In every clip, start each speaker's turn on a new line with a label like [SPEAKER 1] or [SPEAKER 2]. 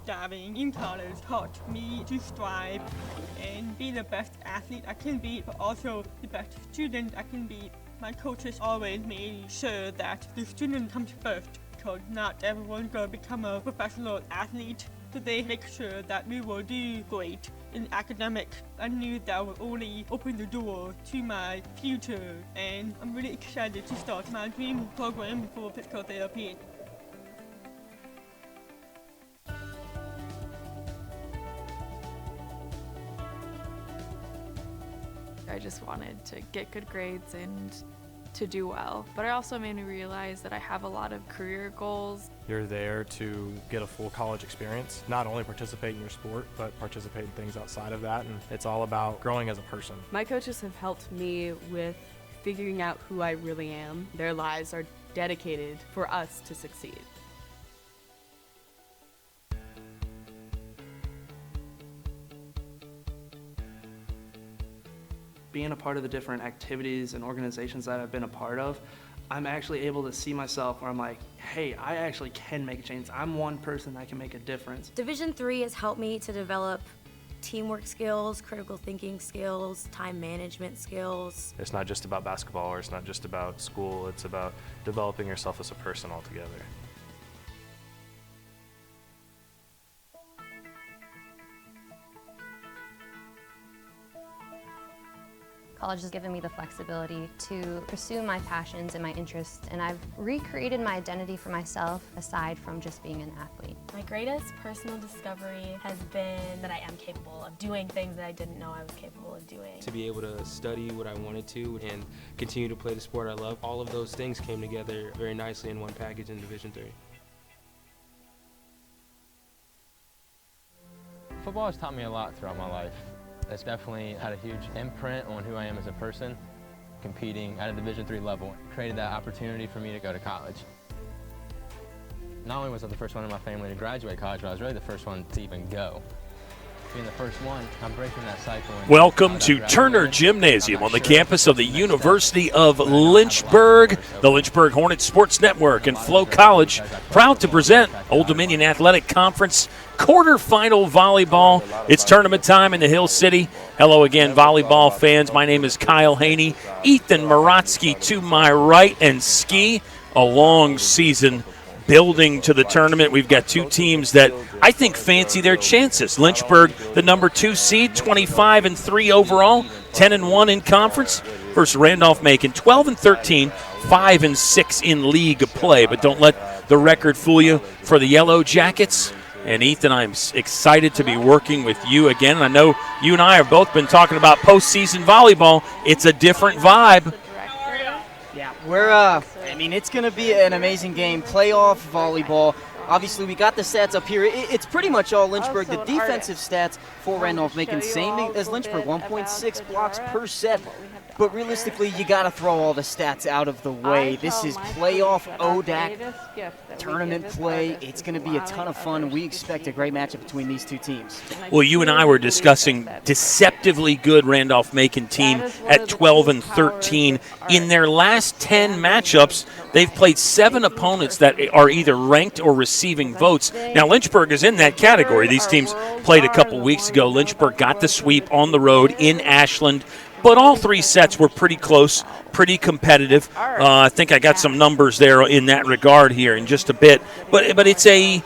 [SPEAKER 1] diving in college taught me to strive and be the best athlete I can be, but also the best student I can be. My coaches always made sure that the student comes first, because not everyone's going to become a professional athlete. So they make sure that we will do great in academics. I knew that would only open the door to my future, and I'm really excited to start my dream program for physical therapy.
[SPEAKER 2] I just wanted to get good grades and to do well, but it also made me realize that I have a lot of career goals.
[SPEAKER 3] You're there to get a full college experience, not only participate in your sport, but participate in things outside of that, and it's all about growing as a person.
[SPEAKER 4] My coaches have helped me with figuring out who I really am. Their lives are dedicated for us to succeed.
[SPEAKER 5] Being a part of the different activities and organizations that I've been a part of, I'm actually able to see myself where I'm like, hey, I actually can make a change. I'm one person that can make a difference.
[SPEAKER 6] Division III has helped me to develop teamwork skills, critical thinking skills, time management skills.
[SPEAKER 3] It's not just about basketball, or it's not just about school, it's about developing yourself as a person altogether.
[SPEAKER 7] College has given me the flexibility to pursue my passions and my interests, and I've recreated my identity for myself aside from just being an athlete.
[SPEAKER 8] My greatest personal discovery has been that I am capable of doing things that I didn't know I was capable of doing.
[SPEAKER 9] To be able to study what I wanted to and continue to play the sport I love, all of those things came together very nicely in one package in Division III.
[SPEAKER 10] Football has taught me a lot throughout my life. It's definitely had a huge imprint on who I am as a person. Competing at a Division III level created that opportunity for me to go to college. Not only was I the first one in my family to graduate college, but I was really the first one to even go. Being the first one, I'm breaking that cycle.
[SPEAKER 11] Welcome to Turner Gymnasium on the campus of the University of Lynchburg. The Lynchburg Hornets Sports Network and Flo College proud to present Old Dominion Athletic Conference quarterfinal volleyball. It's tournament time in the Hill City. Hello again, volleyball fans. My name is Kyle Haney. Ethan Morotsky to my right, and Ski, a long season building to the tournament. We've got two teams that I think fancy their chances. Lynchburg, the number 2 seed, 25-3 overall, 10-1 in conference, versus Randolph-Macon, 12-13, 5-6 in league play. But don't let the record fool you for the Yellow Jackets. And Ethan, I'm excited to be working with you again. And I know you and I have both been talking about postseason volleyball. It's a different vibe.
[SPEAKER 12] Yeah, it's going to be an amazing game. Playoff volleyball. Obviously, we got the stats up here. It's pretty much all Lynchburg. The defensive stats for Randolph-Macon, same as Lynchburg, 1.6 blocks per set. But realistically, you got to throw all the stats out of the way. This is playoff ODAC tournament play. It's going to be a ton of fun. We expect a great matchup between these two teams.
[SPEAKER 11] Well, you and I were discussing deceptively good Randolph-Macon team at 12-13. In their last 10 matchups, they've played 7 opponents that are either ranked or receiving votes. Now, Lynchburg is in that category. These teams played a couple weeks ago. Lynchburg got the sweep on the road in Ashland. But all 3 sets were pretty close, pretty competitive. I think I got some numbers there in that regard here in just a bit. But it's a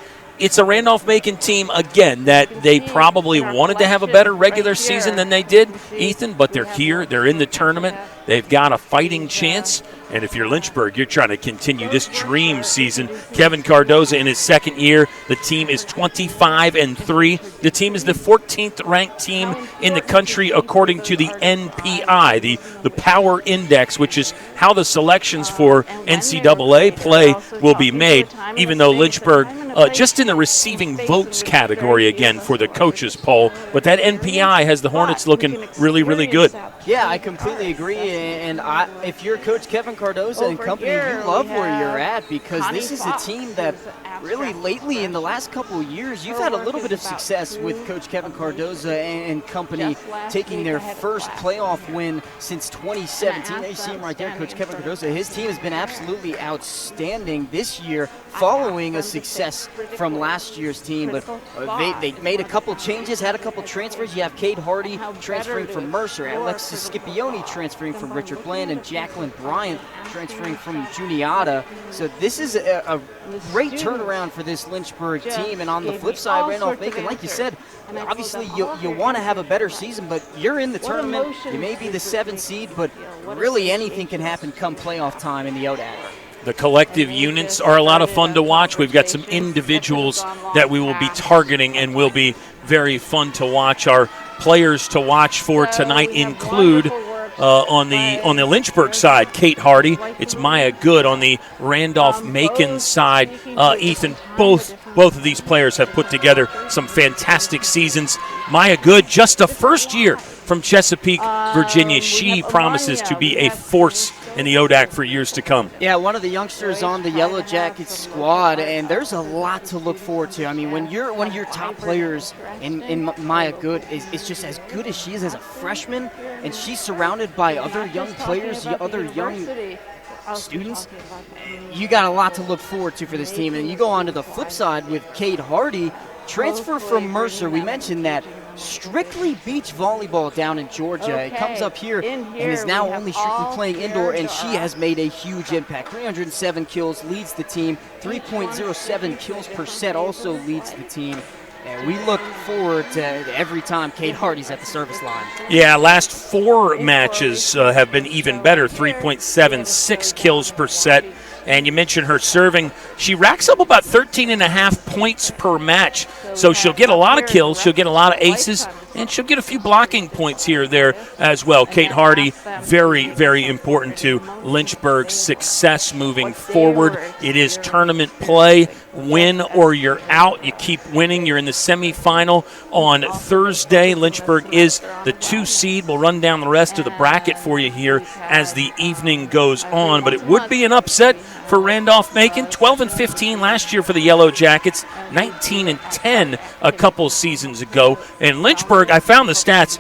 [SPEAKER 11] Randolph-Macon team, again, that they probably wanted to have a better regular season than they did, Ethan, but they're here. They're in the tournament. They've got a fighting chance. And if you're Lynchburg, you're trying to continue this dream season. Kevin Cardoza in his second year. The team is 25-3. The team is the 14th ranked team in the country according to the NPI, the Power Index, which is how the selections for NCAA play will be made, even though Lynchburg just in the receiving votes category again for the coaches poll. But that NPI has the Hornets looking really, really good.
[SPEAKER 12] Yeah, I completely agree. And if you're Coach Kevin Cardozo and company, you love where you're at, because this is a team that really lately in the last couple of years, you've had a little bit of success with Coach Kevin Cardozo and company taking their first playoff win since 2017. There you see him right there, Coach Kevin Cardozo. His team has been absolutely outstanding this year following a success from last year's team. But they made a couple changes, had a couple transfers. You have Cade Hardy transferring from Mercer, Alexis Scipione transferring from Richard Bland, and Jacqueline Bryant transferring from Juniata. So this is a great turnaround for this Lynchburg team. And on the flip side, Randolph-Macon, like you said, obviously you want to have a better season, but you're in the tournament. You may be the 7th seed, but really anything can happen come playoff time in the ODAC.
[SPEAKER 11] The collective units are a lot of fun to watch. We've got some individuals that we will be targeting and will be very fun to watch. Our players to watch for tonight include on the Lynchburg side, Kate Hardy. It's Maya Good on the Randolph-Macon side. Ethan, both of these players have put together some fantastic seasons. Maya Good, just a first year from Chesapeake, Virginia. She promises to be a force in the ODAC for years to come.
[SPEAKER 12] Yeah, one of the youngsters on the Yellow Jackets squad, and there's a lot to look forward to. I mean, when you're one of your top players in Maya Good is just as good as she is as a freshman, and she's surrounded by other young players, other young students, you got a lot to look forward to for this team. And you go on to the flip side with Cade Hardy, transfer from Mercer. We mentioned that. Strictly beach volleyball down in Georgia. It comes up here and is now only strictly playing indoor, and she has made a huge impact. 307 kills, leads the team. 3.07 kills per set also leads the team. And we look forward to every time Kate Hardy's at the service line.
[SPEAKER 11] Yeah, last 4 matches have been even better. 3.76 kills per set. And you mentioned her serving. She racks up about 13.5 points per match. So she'll get a lot of kills, she'll get a lot of aces, and she'll get a few blocking points here or there as well. Kate Hardy, very, very important to Lynchburg's success moving forward. It is tournament play. Win or you're out. You keep winning. You're in the semifinal on Thursday. Lynchburg is the 2 seed. We'll run down the rest of the bracket for you here as the evening goes on. But it would be an upset for Randolph-Macon. 12-15 last year for the Yellow Jackets. 19-10 a couple seasons ago. And Lynchburg, I found the stats.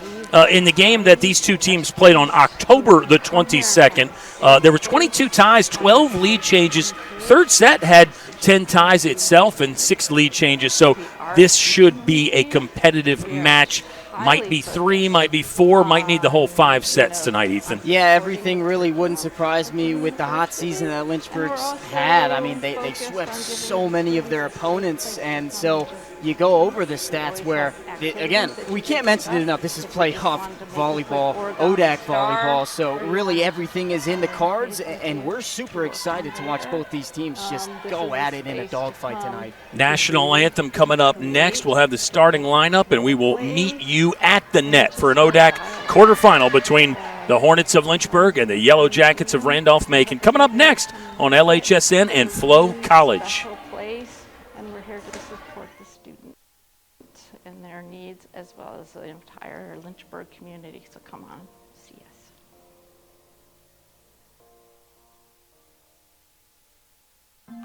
[SPEAKER 11] In the game that these two teams played on October the 22nd, there were 22 ties, 12 lead changes. Third set had 10 ties itself and 6 lead changes. So this should be a competitive match. Might be 3, might be 4, might need the whole 5 sets tonight, Ethan.
[SPEAKER 12] Yeah, everything really wouldn't surprise me with the hot season that Lynchburg's had. I mean, they swept so many of their opponents, and so you go over the stats where, again, we can't mention it enough. This is playoff volleyball, ODAC volleyball, so really everything is in the cards, and we're super excited to watch both these teams just go at it in a dogfight tonight.
[SPEAKER 11] National anthem coming up next. We'll have the starting lineup, and we will meet you at the net for an ODAC quarterfinal between the Hornets of Lynchburg and the Yellow Jackets of Randolph-Macon. Coming up next on LHSN and Flow College.
[SPEAKER 13] Needs as well as the entire Lynchburg community, so come on, see us.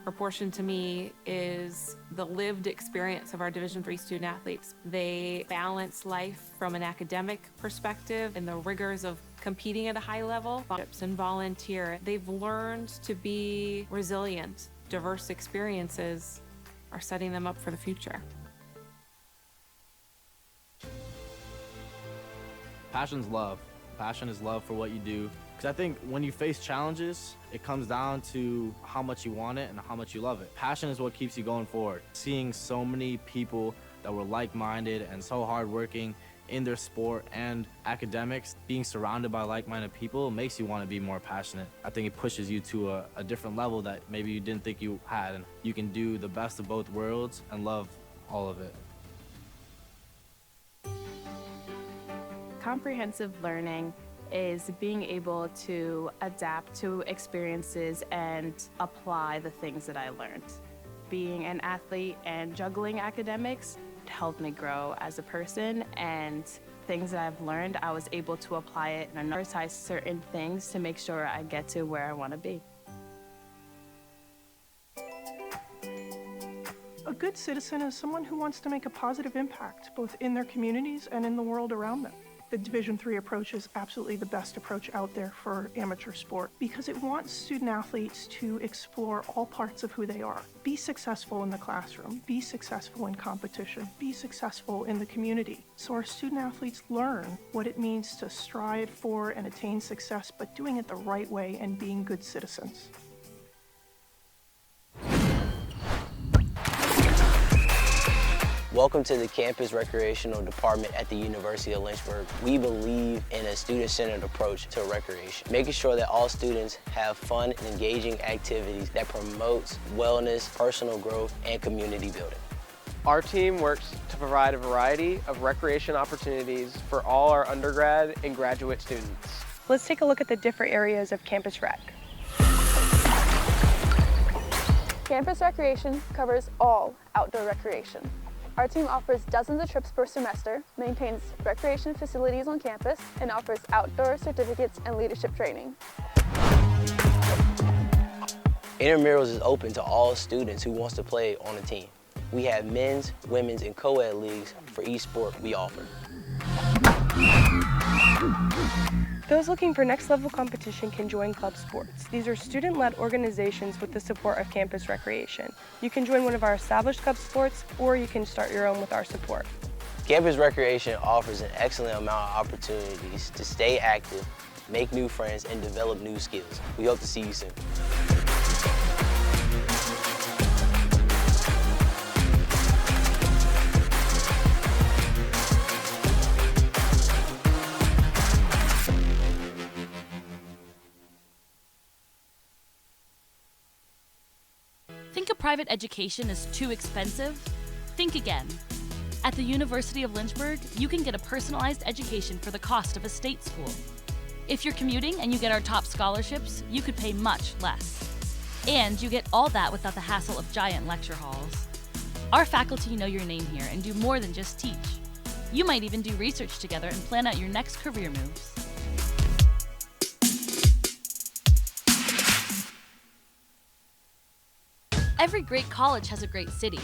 [SPEAKER 14] Proportion to me is the lived experience of our Division III student athletes. They balance life from an academic perspective and the rigors of competing at a high level and volunteer. They've learned to be resilient. Diverse experiences are setting them up for the future.
[SPEAKER 15] Passion's love. Passion is love for what you do. Because I think when you face challenges, it comes down to how much you want it and how much you love it. Passion is what keeps you going forward. Seeing so many people that were like-minded and so hardworking in their sport and academics, being surrounded by like-minded people makes you want to be more passionate. I think it pushes you to a different level that maybe you didn't think you had, and you can do the best of both worlds and love all of it.
[SPEAKER 4] Comprehensive learning is being able to adapt to experiences and apply the things that I learned. Being an athlete and juggling academics helped me grow as a person and things that I've learned, I was able to apply it and prioritize certain things to make sure I get to where I want to be.
[SPEAKER 16] A good citizen is someone who wants to make a positive impact, both in their communities and in the world around them. The Division III approach is absolutely the best approach out there for amateur sport because it wants student athletes to explore all parts of who they are. Be successful in the classroom, be successful in competition, be successful in the community. So our student athletes learn what it means to strive for and attain success, but doing it the right way and being good citizens.
[SPEAKER 17] Welcome to the Campus Recreational Department at the University of Lynchburg. We believe in a student-centered approach to recreation, making sure that all students have fun and engaging activities that promotes wellness, personal growth, and community building.
[SPEAKER 18] Our team works to provide a variety of recreation opportunities for all our undergrad and graduate students.
[SPEAKER 19] Let's take a look at the different areas of Campus Rec.
[SPEAKER 20] Campus Recreation covers all outdoor recreation. Our team offers dozens of trips per semester, maintains recreation facilities on campus, and offers outdoor certificates and leadership training.
[SPEAKER 17] Intramurals is open to all students who wants to play on a team. We have men's, women's, and co-ed leagues for each sport we offer.
[SPEAKER 19] Those looking for next level competition can join club sports. These are student-led organizations with the support of Campus Recreation. You can join one of our established club sports, or you can start your own with our support.
[SPEAKER 17] Campus Recreation offers an excellent amount of opportunities to stay active, make new friends, and develop new skills. We hope to see you soon.
[SPEAKER 21] Think a private education is too expensive? Think again. At the University of Lynchburg, you can get a personalized education for the cost of a state school. If you're commuting and you get our top scholarships, you could pay much less. And you get all that without the hassle of giant lecture halls. Our faculty know your name here and do more than just teach. You might even do research together and plan out your next career moves. Every great college has a great city.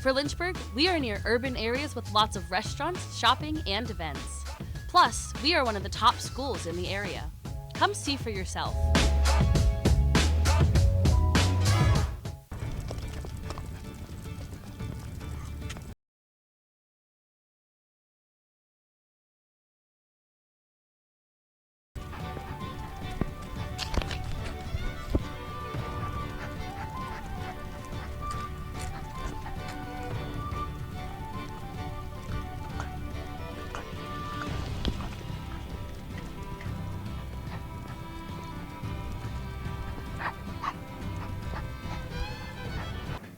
[SPEAKER 21] For Lynchburg, we are near urban areas with lots of restaurants, shopping, and events. Plus, we are one of the top schools in the area. Come see for yourself.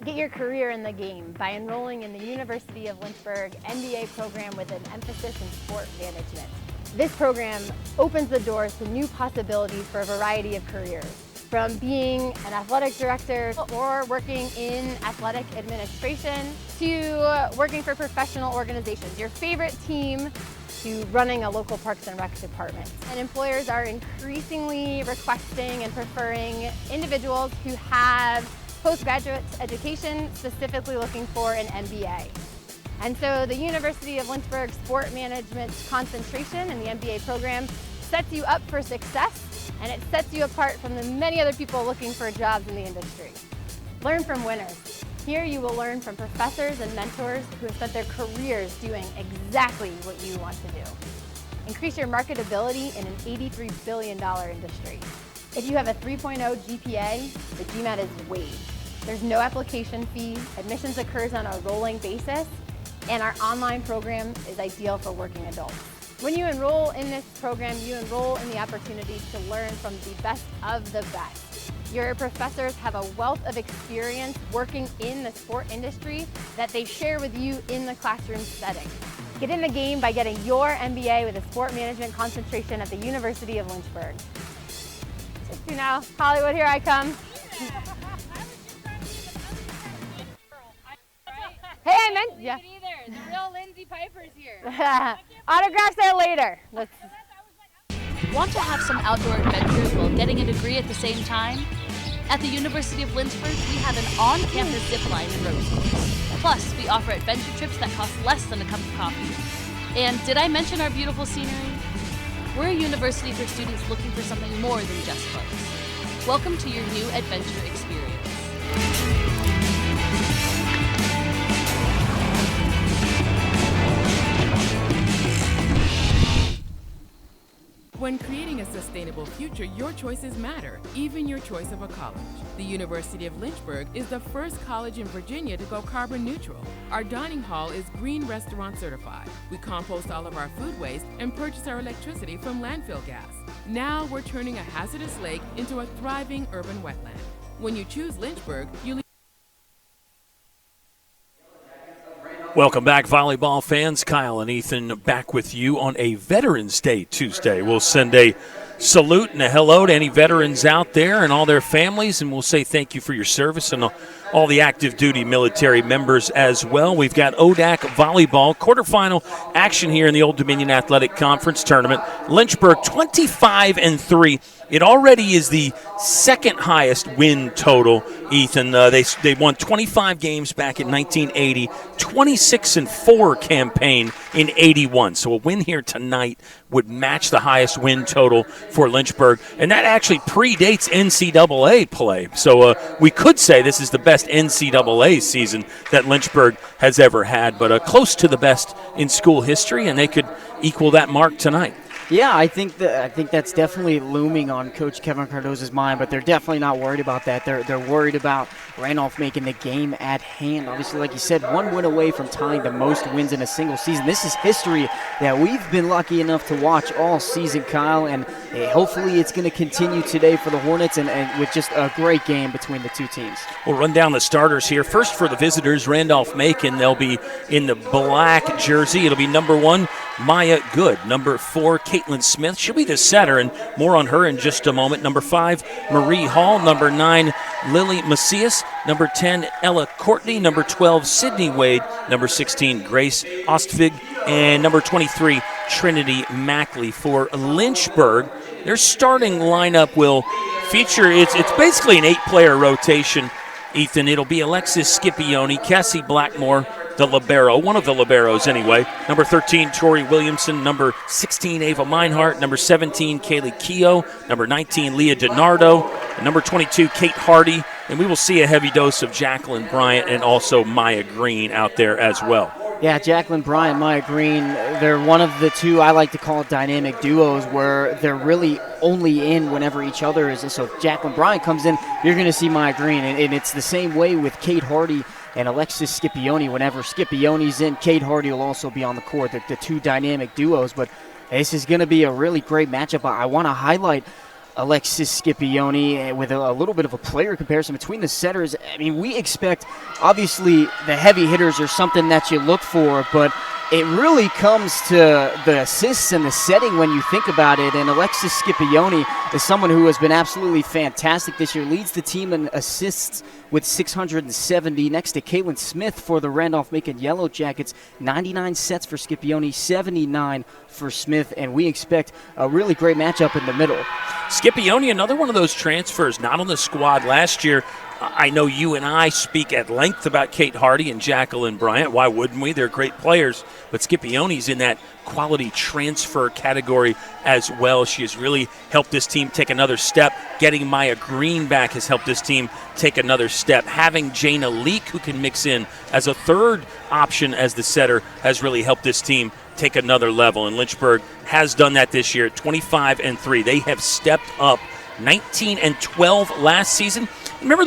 [SPEAKER 22] Get your career in the game by enrolling in the University of Lynchburg MBA program with an emphasis in sport management. This program opens the doors to new possibilities for a variety of careers, from being an athletic director or working in athletic administration to working for professional organizations, your favorite team, to running a local Parks and Rec department. And employers are increasingly requesting and preferring individuals who have postgraduate education, specifically looking for an MBA. And so the University of Lynchburg Sport Management concentration in the MBA program sets you up for success, and it sets you apart from the many other people looking for jobs in the industry. Learn from winners. Here you will learn from professors and mentors who have spent their careers doing exactly what you want to do. Increase your marketability in an $83 billion industry. If you have a 3.0 GPA, the GMAT is waived. There's no application fee, admissions occurs on a rolling basis, and our online program is ideal for working adults. When you enroll in this program, you enroll in the opportunity to learn from the best of the best. Your professors have a wealth of experience working in the sport industry that they share with you in the classroom setting. Get in the game by getting your MBA with a sport management concentration at the University of Lynchburg. You know, Hollywood, here I come. Hey, I meant, yeah. No, Lindsay Piper's here. Autographs there later.
[SPEAKER 21] Want to have some outdoor adventures while getting a degree at the same time? At the University of Lynchburg, we have an on-campus zip line and road course. Plus, we offer adventure trips that cost less than a cup of coffee. And did I mention our beautiful scenery? We're a university for students looking for something more than just books. Welcome to your new adventure experience.
[SPEAKER 1] When creating a sustainable future, your choices matter, even your choice of a college. The University of Lynchburg is the first college in Virginia to go carbon neutral. Our dining hall is green restaurant certified. We compost all of our food waste and purchase our electricity from landfill gas. Now we're turning a hazardous lake into a thriving urban wetland. When you choose Lynchburg, you
[SPEAKER 11] Welcome back, volleyball fans. Kyle and Ethan back with you on a Veterans Day Tuesday. We'll send a salute and a hello to any veterans out there and all their families, and we'll say thank you for your service and all the active duty military members as well. We've got ODAC Volleyball quarterfinal action here in the Old Dominion Athletic Conference Tournament. Lynchburg 25-3. It already is the second highest win total, Ethan. They won 25 games back in 1980, 26-4 campaign in 81. So a win here tonight would match the highest win total for Lynchburg, and that actually predates NCAA play. So we could say this is the best NCAA season that Lynchburg has ever had, but close to the best in school history, and they could equal that mark tonight.
[SPEAKER 12] Yeah, I think that's definitely looming on Coach Kevin Cardozo's mind, but they're definitely not worried about that. They're worried about Randolph-Macon the game at hand. Obviously, like you said, one win away from tying the most wins in a single season. This is history that we've been lucky enough to watch all season, Kyle, and hopefully it's going to continue today for the Hornets and with just a great game between the two teams.
[SPEAKER 11] We'll run down the starters here. First for the visitors, Randolph-Macon. They'll be in the black jersey. It'll be number 1, Maya Good. Number 4, Caitlin Smith. She'll be the setter, and more on her in just a moment. Number 5, Marie Hall. Number 9, Lily Macias. Number 10, Ella Courtney. Number 12, Sydney Wade. Number 16, Grace Ostvig. And number 23, Trinity Mackley. For Lynchburg, their starting lineup will feature, it's basically an 8-player rotation, Ethan. It'll be Alexis Scipione, Cassie Blackmore, the libero, one of the liberos anyway. Number 13, Tori Williamson. Number 16, Ava Meinhardt. Number 17, Kaylee Keogh. Number 19, Leah DiNardo. And number 22, Kate Hardy. And we will see a heavy dose of Jacqueline Bryant and also Maya Green out there as well.
[SPEAKER 12] Yeah, Jacqueline Bryant, Maya Green, they're one of the two I like to call dynamic duos where they're really only in whenever each other is. And so if Jacqueline Bryant comes in, you're going to see Maya Green. And it's the same way with Kate Hardy and Alexis Scipione. Whenever Scipione's in, Kate Hardy will also be on the court, the two dynamic duos. But this is going to be a really great matchup. I want to highlight Alexis Scipione with a little bit of a player comparison between the setters. I mean, we expect, obviously, the heavy hitters are something that you look for, but it really comes to the assists and the setting when you think about it. And Alexis Scipione is someone who has been absolutely fantastic this year, leads the team in assists with 670, next to Caitlin Smith for the Randolph-Macon Yellow Jackets. 99 sets for Scipione, 79 for Smith, and we expect a really great matchup in the middle.
[SPEAKER 11] Scipione, another one of those transfers, not on the squad last year. I know you and I speak at length about Kate Hardy and Jacqueline Bryant. Why wouldn't we? They're great players. But Scipione's in that quality transfer category as well. She has really helped this team take another step. Getting Maya Green back has helped this team take another step. Having Jana Leak, who can mix in as a third option as the setter, has really helped this team take another level. And Lynchburg has done that this year at 25-3. They have stepped up 19-12 last season. Remember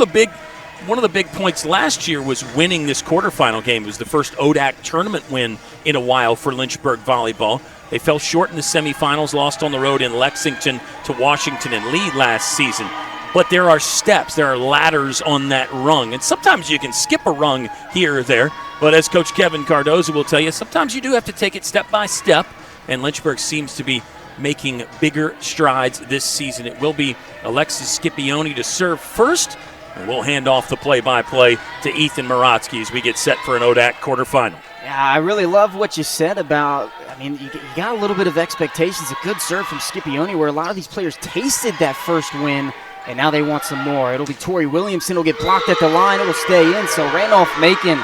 [SPEAKER 11] one of the big points last year was winning this quarterfinal game. It was the first ODAC tournament win in a while for Lynchburg volleyball. They fell short in the semifinals, lost on the road in Lexington to Washington and Lee last season. But there are steps, there are ladders on that rung. And sometimes you can skip a rung here or there. But as Coach Kevin Cardozo will tell you, sometimes you do have to take it step by step. And Lynchburg seems to be making bigger strides this season. It will be Alexis Scipione to serve first, and we'll hand off the play-by-play to Ethan Morotsky as we get set for an ODAC quarterfinal.
[SPEAKER 12] Yeah, I really love what you said about, you got a little bit of expectations. A good serve from Scipione where a lot of these players tasted that first win, and now they want some more. It'll be Tori Williamson will get blocked at the line. It'll stay in, so Randolph-Macon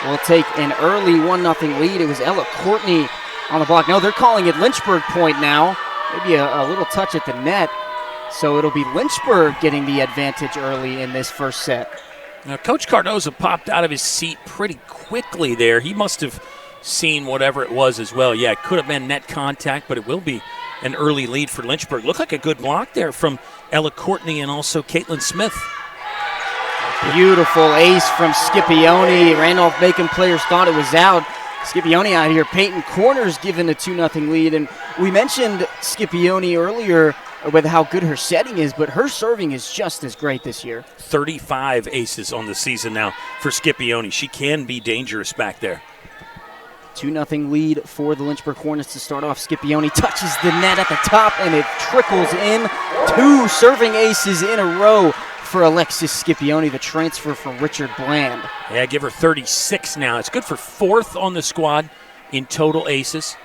[SPEAKER 12] will take an early 1-0 lead. It was Ella Courtney on the block. No, they're calling it Lynchburg point now. Maybe a little touch at the net. So it'll be Lynchburg getting the advantage early in this first set.
[SPEAKER 11] Now, Coach Cardozo popped out of his seat pretty quickly there. He must have seen whatever it was as well. Yeah, it could have been net contact, but it will be an early lead for Lynchburg. Looked like a good block there from Ella Courtney and also Caitlin Smith.
[SPEAKER 12] Beautiful ace from Scipione. Randolph-Macon players thought it was out. Scipione out here painting corners, given a 2-0 lead. And we mentioned Scipione earlier with how good her setting is, but her serving is just as great this year.
[SPEAKER 11] 35 aces on the season now for Scipione. She can be dangerous back there.
[SPEAKER 12] 2-0 lead for the Lynchburg Hornets to start off. Scipione touches the net at the top, and it trickles in. 2 serving aces in a row for Alexis Scipione, the transfer from Richard Bland.
[SPEAKER 11] Yeah, give her 36 now. It's good for 4th on the squad in total aces.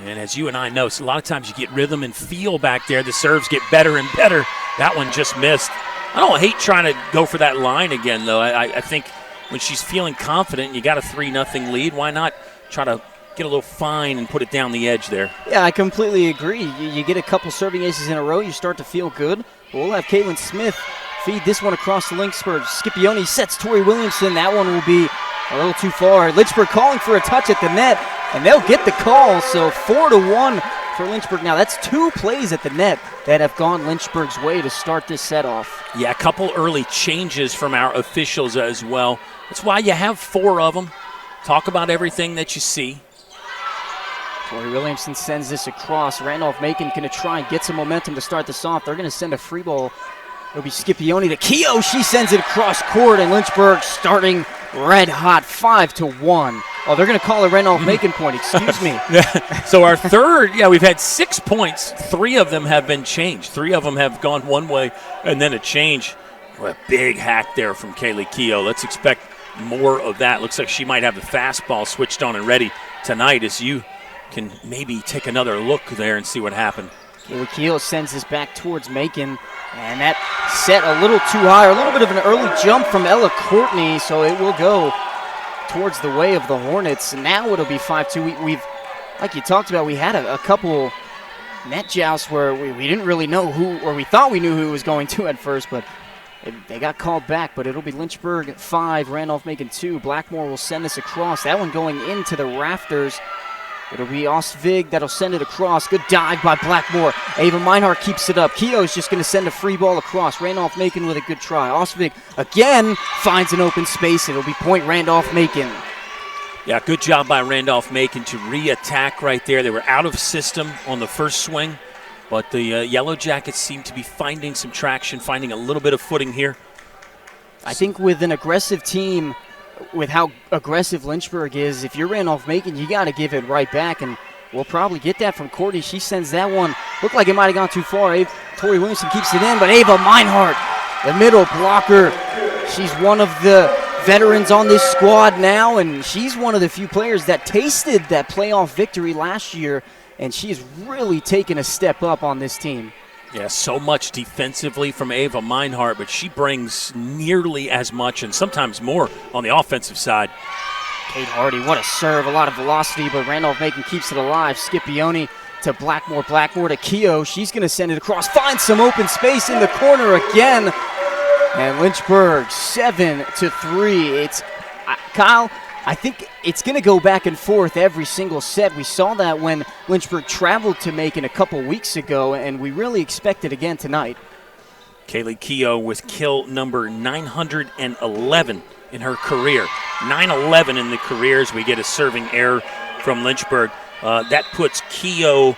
[SPEAKER 11] And as you and I know, so a lot of times you get rhythm and feel back there. The serves get better and better. That one just missed. I don't hate trying to go for that line again, though. I think when she's feeling confident, you got a 3-0 lead, why not try to get a little fine and put it down the edge there?
[SPEAKER 12] Yeah, I completely agree. You get a couple serving aces in a row, you start to feel good. We'll have Caitlin Smith feed this one across the Lynchburg. Scipione sets Tori Williamson. That one will be a little too far. Lynchburg calling for a touch at the net, and they'll get the call. So 4-1 for Lynchburg. Now that's 2 plays at the net that have gone Lynchburg's way to start this set off.
[SPEAKER 11] Yeah, a couple early changes from our officials as well. That's why you have 4 of them. Talk about everything that you see.
[SPEAKER 12] Tori Williamson sends this across. Randolph-Macon going to try and get some momentum to start this off. They're going to send a free ball. It'll be Scipione to Keogh. She sends it across court, and Lynchburg starting red hot, 5-1. Oh, they're going to call a Randolph-Macon point. Excuse me.
[SPEAKER 11] So our third, we've had 6 points. 3 of them have been changed. 3 of them have gone one way and then a change. What a big hack there from Kaylee Keogh. Let's expect more of that. Looks like she might have the fastball switched on and ready tonight, as you can maybe take another look there and see what happened.
[SPEAKER 12] Kaylee Keogh sends this back towards Macon, and that set a little too high. A little bit of an early jump from Ella Courtney, so it will go towards the way of the Hornets. And now it'll be 5-2. We've, like you talked about, we had a couple net jousts where we didn't really know who, or we thought we knew who was going to at first, but they got called back. But it'll be Lynchburg 5, Randolph-Macon 2. Blackmore will send this across. That one going into the rafters. It'll be Ostvig that'll send it across. Good dive by Blackmore. Ava Meinhardt keeps it up. Keogh's just going to send a free ball across. Randolph-Macon with a good try. Ostvig again finds an open space. It'll be point Randolph-Macon.
[SPEAKER 11] Yeah, good job by Randolph-Macon to re-attack right there. They were out of system on the first swing, but the Yellow Jackets seem to be finding some traction, finding a little bit of footing here.
[SPEAKER 12] I think with an aggressive team, with how aggressive Lynchburg is, if you're Randolph-Macon, you got to give it right back, and we'll probably get that from Courtney. She sends that one. Looked like it might have gone too far. Tori Williamson keeps it in, but Ava Meinhardt, the middle blocker, she's one of the veterans on this squad now, and she's one of the few players that tasted that playoff victory last year, and she's really taken a step up on this team.
[SPEAKER 11] Yeah, so much defensively from Ava Meinhardt, but she brings nearly as much and sometimes more on the offensive side.
[SPEAKER 12] Kate Hardy, what a serve, a lot of velocity, but Randolph-Macon keeps it alive. Scipione to Blackmore, Blackmore to Keogh. She's going to send it across, finds some open space in the corner again. And Lynchburg 7-3. It's Kyle, I think it's going to go back and forth every single set. We saw that when Lynchburg traveled to Macon a couple weeks ago, and we really expect it again tonight.
[SPEAKER 11] Kaylee Keogh with kill number 911 in her career. 911 in the career as we get a serving error from Lynchburg. That puts Keogh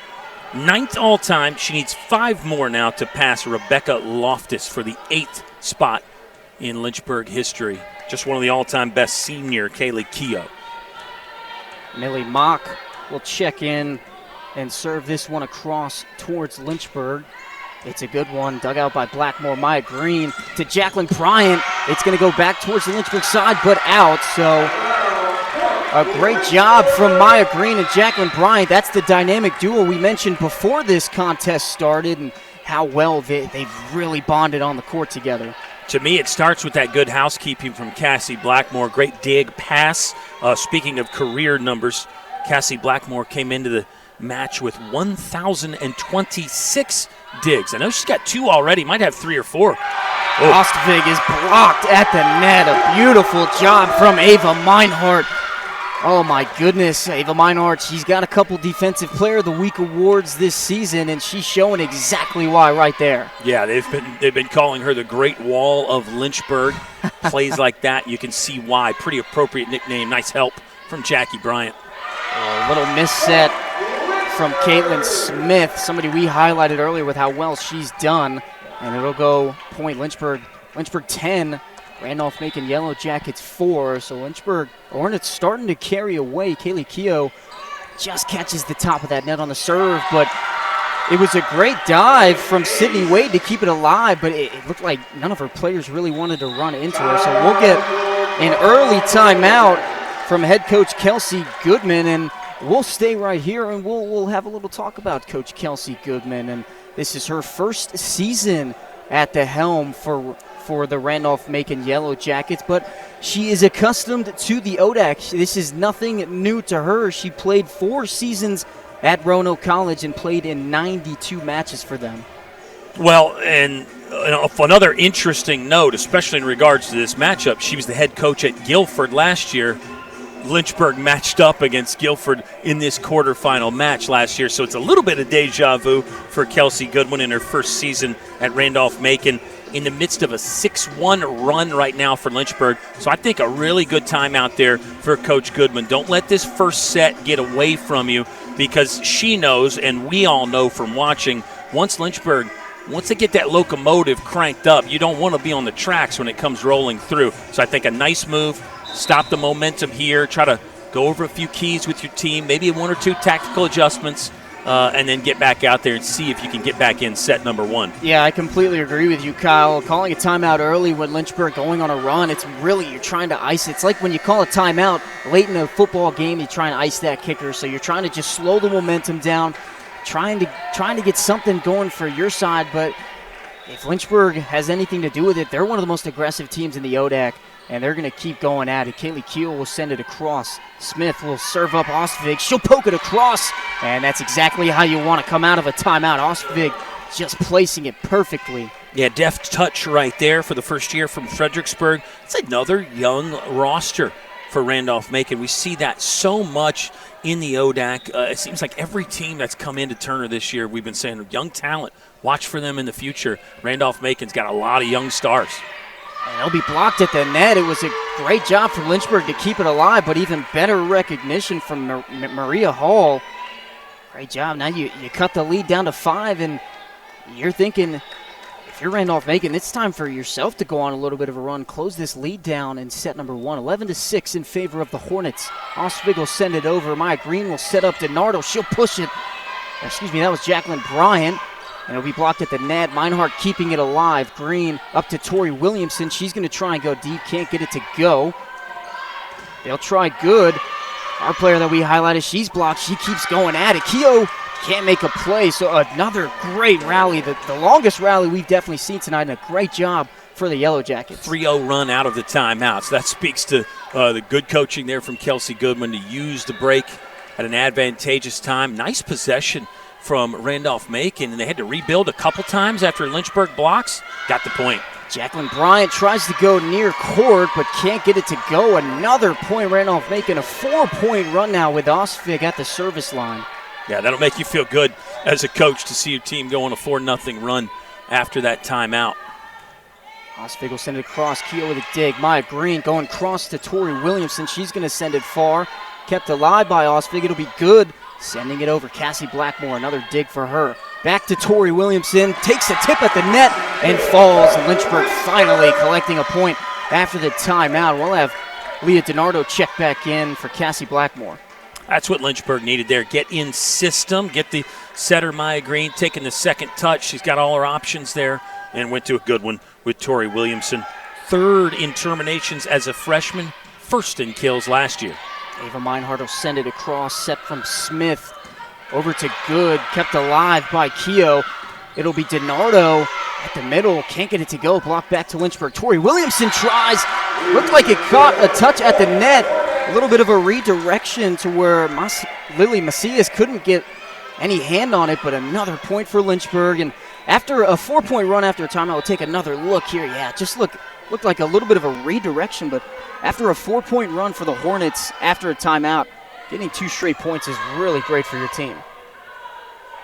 [SPEAKER 11] 9th all-time. She needs 5 more now to pass Rebecca Loftus for the 8th spot in Lynchburg history. Just one of the all-time best senior, Kaylee Keogh.
[SPEAKER 12] Millie Mock will check in and serve this one across towards Lynchburg. It's a good one, dug out by Blackmore. Maya Green to Jacqueline Bryant. It's going to go back towards the Lynchburg side, but out. So A great job from Maya Green and Jacqueline Bryant. That's the dynamic duo we mentioned before this contest started, and how well they've really bonded on the court together.
[SPEAKER 11] To me, it starts with that good housekeeping from Cassie Blackmore. Great dig pass. Speaking of career numbers, Cassie Blackmore came into the match with 1,026 digs. I know she's got 2 already, might have 3 or 4.
[SPEAKER 12] Ostvig is blocked at the net. A beautiful job from Ava Meinhardt. Oh my goodness, Ava Meinhardt, she's got a couple Defensive Player of the Week awards this season, and she's showing exactly why right there.
[SPEAKER 11] Yeah, they've been calling her the Great Wall of Lynchburg. Plays like that, you can see why. Pretty appropriate nickname. Nice help from Jackie Bryant.
[SPEAKER 12] A little misset from Caitlin Smith, somebody we highlighted earlier with how well she's done. And it'll go point Lynchburg 10, Randolph-Macon Yellow Jackets 4. So Lynchburg Hornets starting to carry away. Kaylee Keogh just catches the top of that net on the serve, but it was a great dive from Sydney Wade to keep it alive, but it looked like none of her players really wanted to run into her. So we'll get an early timeout from head coach Kelsey Goodman, and we'll stay right here and we'll have a little talk about Coach Kelsey Goodman. And this is her first season at the helm for the Randolph-Macon Yellow Jackets, but she is accustomed to the ODAC. This is nothing new to her. She played 4 seasons at Roanoke College and played in 92 matches for them.
[SPEAKER 11] Well, and another interesting note, especially in regards to this matchup, she was the head coach at Guilford last year. Lynchburg matched up against Guilford in this quarterfinal match last year, so it's a little bit of deja vu for Kelsey Goodwin in her first season at Randolph-Macon, in the midst of a 6-1 run right now for Lynchburg. So I think a really good time out there for Coach Goodman. Don't let this first set get away from you, because she knows, and we all know from watching, once they get that locomotive cranked up, you don't want to be on the tracks when it comes rolling through. So I think a nice move, stop the momentum here, try to go over a few keys with your team, maybe 1 or 2 tactical adjustments, and then get back out there and see if you can get back in set number 1.
[SPEAKER 12] Yeah, I completely agree with you, Kyle. Calling a timeout early when Lynchburg going on a run, it's really, you're trying to ice it. It's like when you call a timeout late in a football game, you're trying to ice that kicker. So you're trying to just slow the momentum down, trying to get something going for your side. But if Lynchburg has anything to do with it, they're one of the most aggressive teams in the ODAC, and they're going to keep going at it. Kaylee Keogh will send it across. Smith will serve up Ostvig. She'll poke it across, and that's exactly how you want to come out of a timeout. Ostvig just placing it perfectly.
[SPEAKER 11] Yeah, deft touch right there for the first year from Fredericksburg. It's another young roster for Randolph-Macon. We see that so much in the ODAC. It seems like every team that's come into Turner this year, we've been saying young talent. Watch for them in the future. Randolph-Macon's got a lot of young stars.
[SPEAKER 12] And they'll be blocked at the net. It was a great job from Lynchburg to keep it alive, but even better recognition from Maria Hall. Great job. Now you cut the lead down to 5, and you're thinking, if you're Randolph-Macon, it's time for yourself to go on a little bit of a run, close this lead down in set number 1. 11-6 in favor of the Hornets. Ostvig will send it over. Maya Green will set up DiNardo. She'll push it. Excuse me, that was Jacqueline Bryant. And it'll be blocked at the net. Meinhardt keeping it alive. Green up to Tori Williamson. She's going to try and go deep. Can't get it to go. They'll try good. Our player that we highlighted, she's blocked. She keeps going at it. Keogh can't make a play. So another great rally. The longest rally we've definitely seen tonight. And a great job for the Yellow Jackets.
[SPEAKER 11] 3-0 run out of the timeouts. That speaks to the good coaching there from Kelsey Goodman to use the break at an advantageous time. Nice possession from Randolph-Macon, and they had to rebuild a couple times after Lynchburg blocks. Got the point.
[SPEAKER 12] Jacqueline Bryant tries to go near court, but can't get it to go. Another point, Randolph-Macon, a 4-point run now with Ostvig at the service line.
[SPEAKER 11] Yeah, that'll make you feel good as a coach to see your team go on a 4-0 run after that timeout.
[SPEAKER 12] Ostvig will send it across. Keogh with a dig. Maya Green going cross to Tori Williamson. She's going to send it far. Kept alive by Ostvig. It'll be good. Sending it over, Cassie Blackmore, another dig for her. Back to Tori Williamson, takes a tip at the net and falls. Lynchburg finally collecting a point after the timeout. We'll have Leah DiNardo check back in for Cassie Blackmore.
[SPEAKER 11] That's what Lynchburg needed there. Get in system, get the setter Maya Green taking the second touch. She's got all her options there and went to a good one with Tori Williamson. 3rd in terminations as a freshman, 1st in kills last year.
[SPEAKER 12] Ava Meinhardt will send it across, set from Smith. Over to Good, kept alive by Keogh. It'll be DiNardo at the middle, can't get it to go, blocked back to Lynchburg. Tori Williamson tries, looked like it caught a touch at the net. A little bit of a redirection to where Lily Macias couldn't get any hand on it, but another point for Lynchburg. And after a 4-point run after a timeout, we'll take another look here. Yeah, just looked like a little bit of a redirection, but after a 4-point run for the Hornets after a timeout, getting 2 straight points is really great for your team.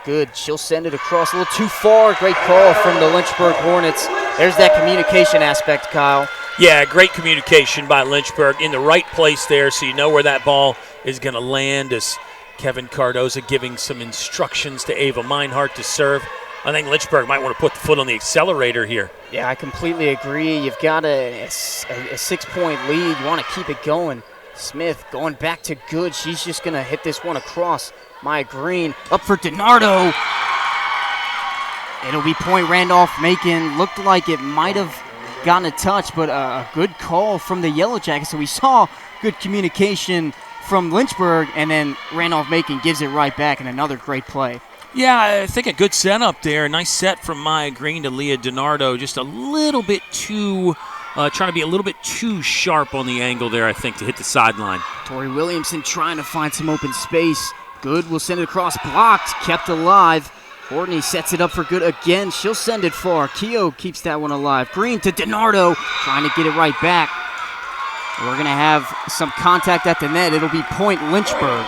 [SPEAKER 12] Good, she'll send it across a little too far. Great call from the Lynchburg Hornets. There's that communication aspect, Kyle.
[SPEAKER 11] Yeah, great communication by Lynchburg in the right place there, so you know where that ball is going to land, as Kevin Cardoza giving some instructions to Ava Meinhardt to serve. I think Lynchburg might want to put the foot on the accelerator here.
[SPEAKER 12] Yeah, I completely agree. You've got a 6-point lead. You want to keep it going. Smith going back to Good. She's just going to hit this one across. Maya Green up for DiNardo. It'll be point Randolph-Macon. Looked like it might have gotten a touch, but a good call from the Yellow Jackets. So we saw good communication from Lynchburg, and then Randolph-Macon gives it right back in another great play.
[SPEAKER 11] Yeah, I think a good setup there. Nice set from Maya Green to Leah DiNardo. Just a little bit too, trying to be a little bit too sharp on the angle there, I think, to hit the sideline.
[SPEAKER 12] Tori Williamson trying to find some open space. Good will send it across, blocked, kept alive. Courtney sets it up for Good again. She'll send it far. Keogh keeps that one alive. Green to DiNardo, trying to get it right back. We're going to have some contact at the net. It'll be point Lynchburg.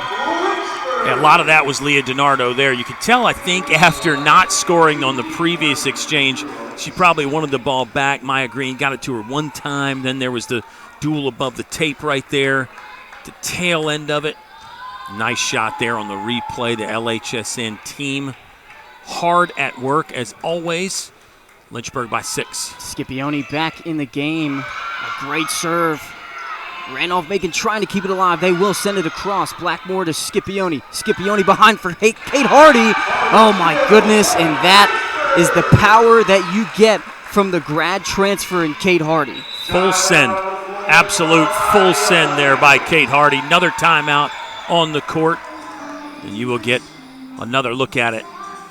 [SPEAKER 11] Yeah, a lot of that was Leah DiNardo there. You could tell, I think, after not scoring on the previous exchange, she probably wanted the ball back. Maya Green got it to her one time. Then there was the duel above the tape right there, the tail end of it. Nice shot there on the replay, the LHSN team. Hard at work, as always. Lynchburg by 6.
[SPEAKER 12] Scipione back in the game. A great serve. Randolph-Macon trying to keep it alive. They will send it across. Blackmore to Scipione. Scipione behind for Kate Hardy. Oh, my goodness. And that is the power that you get from the grad transfer in Kate Hardy.
[SPEAKER 11] Full send. Absolute full send there by Kate Hardy. Another timeout on the court. And you will get another look at it.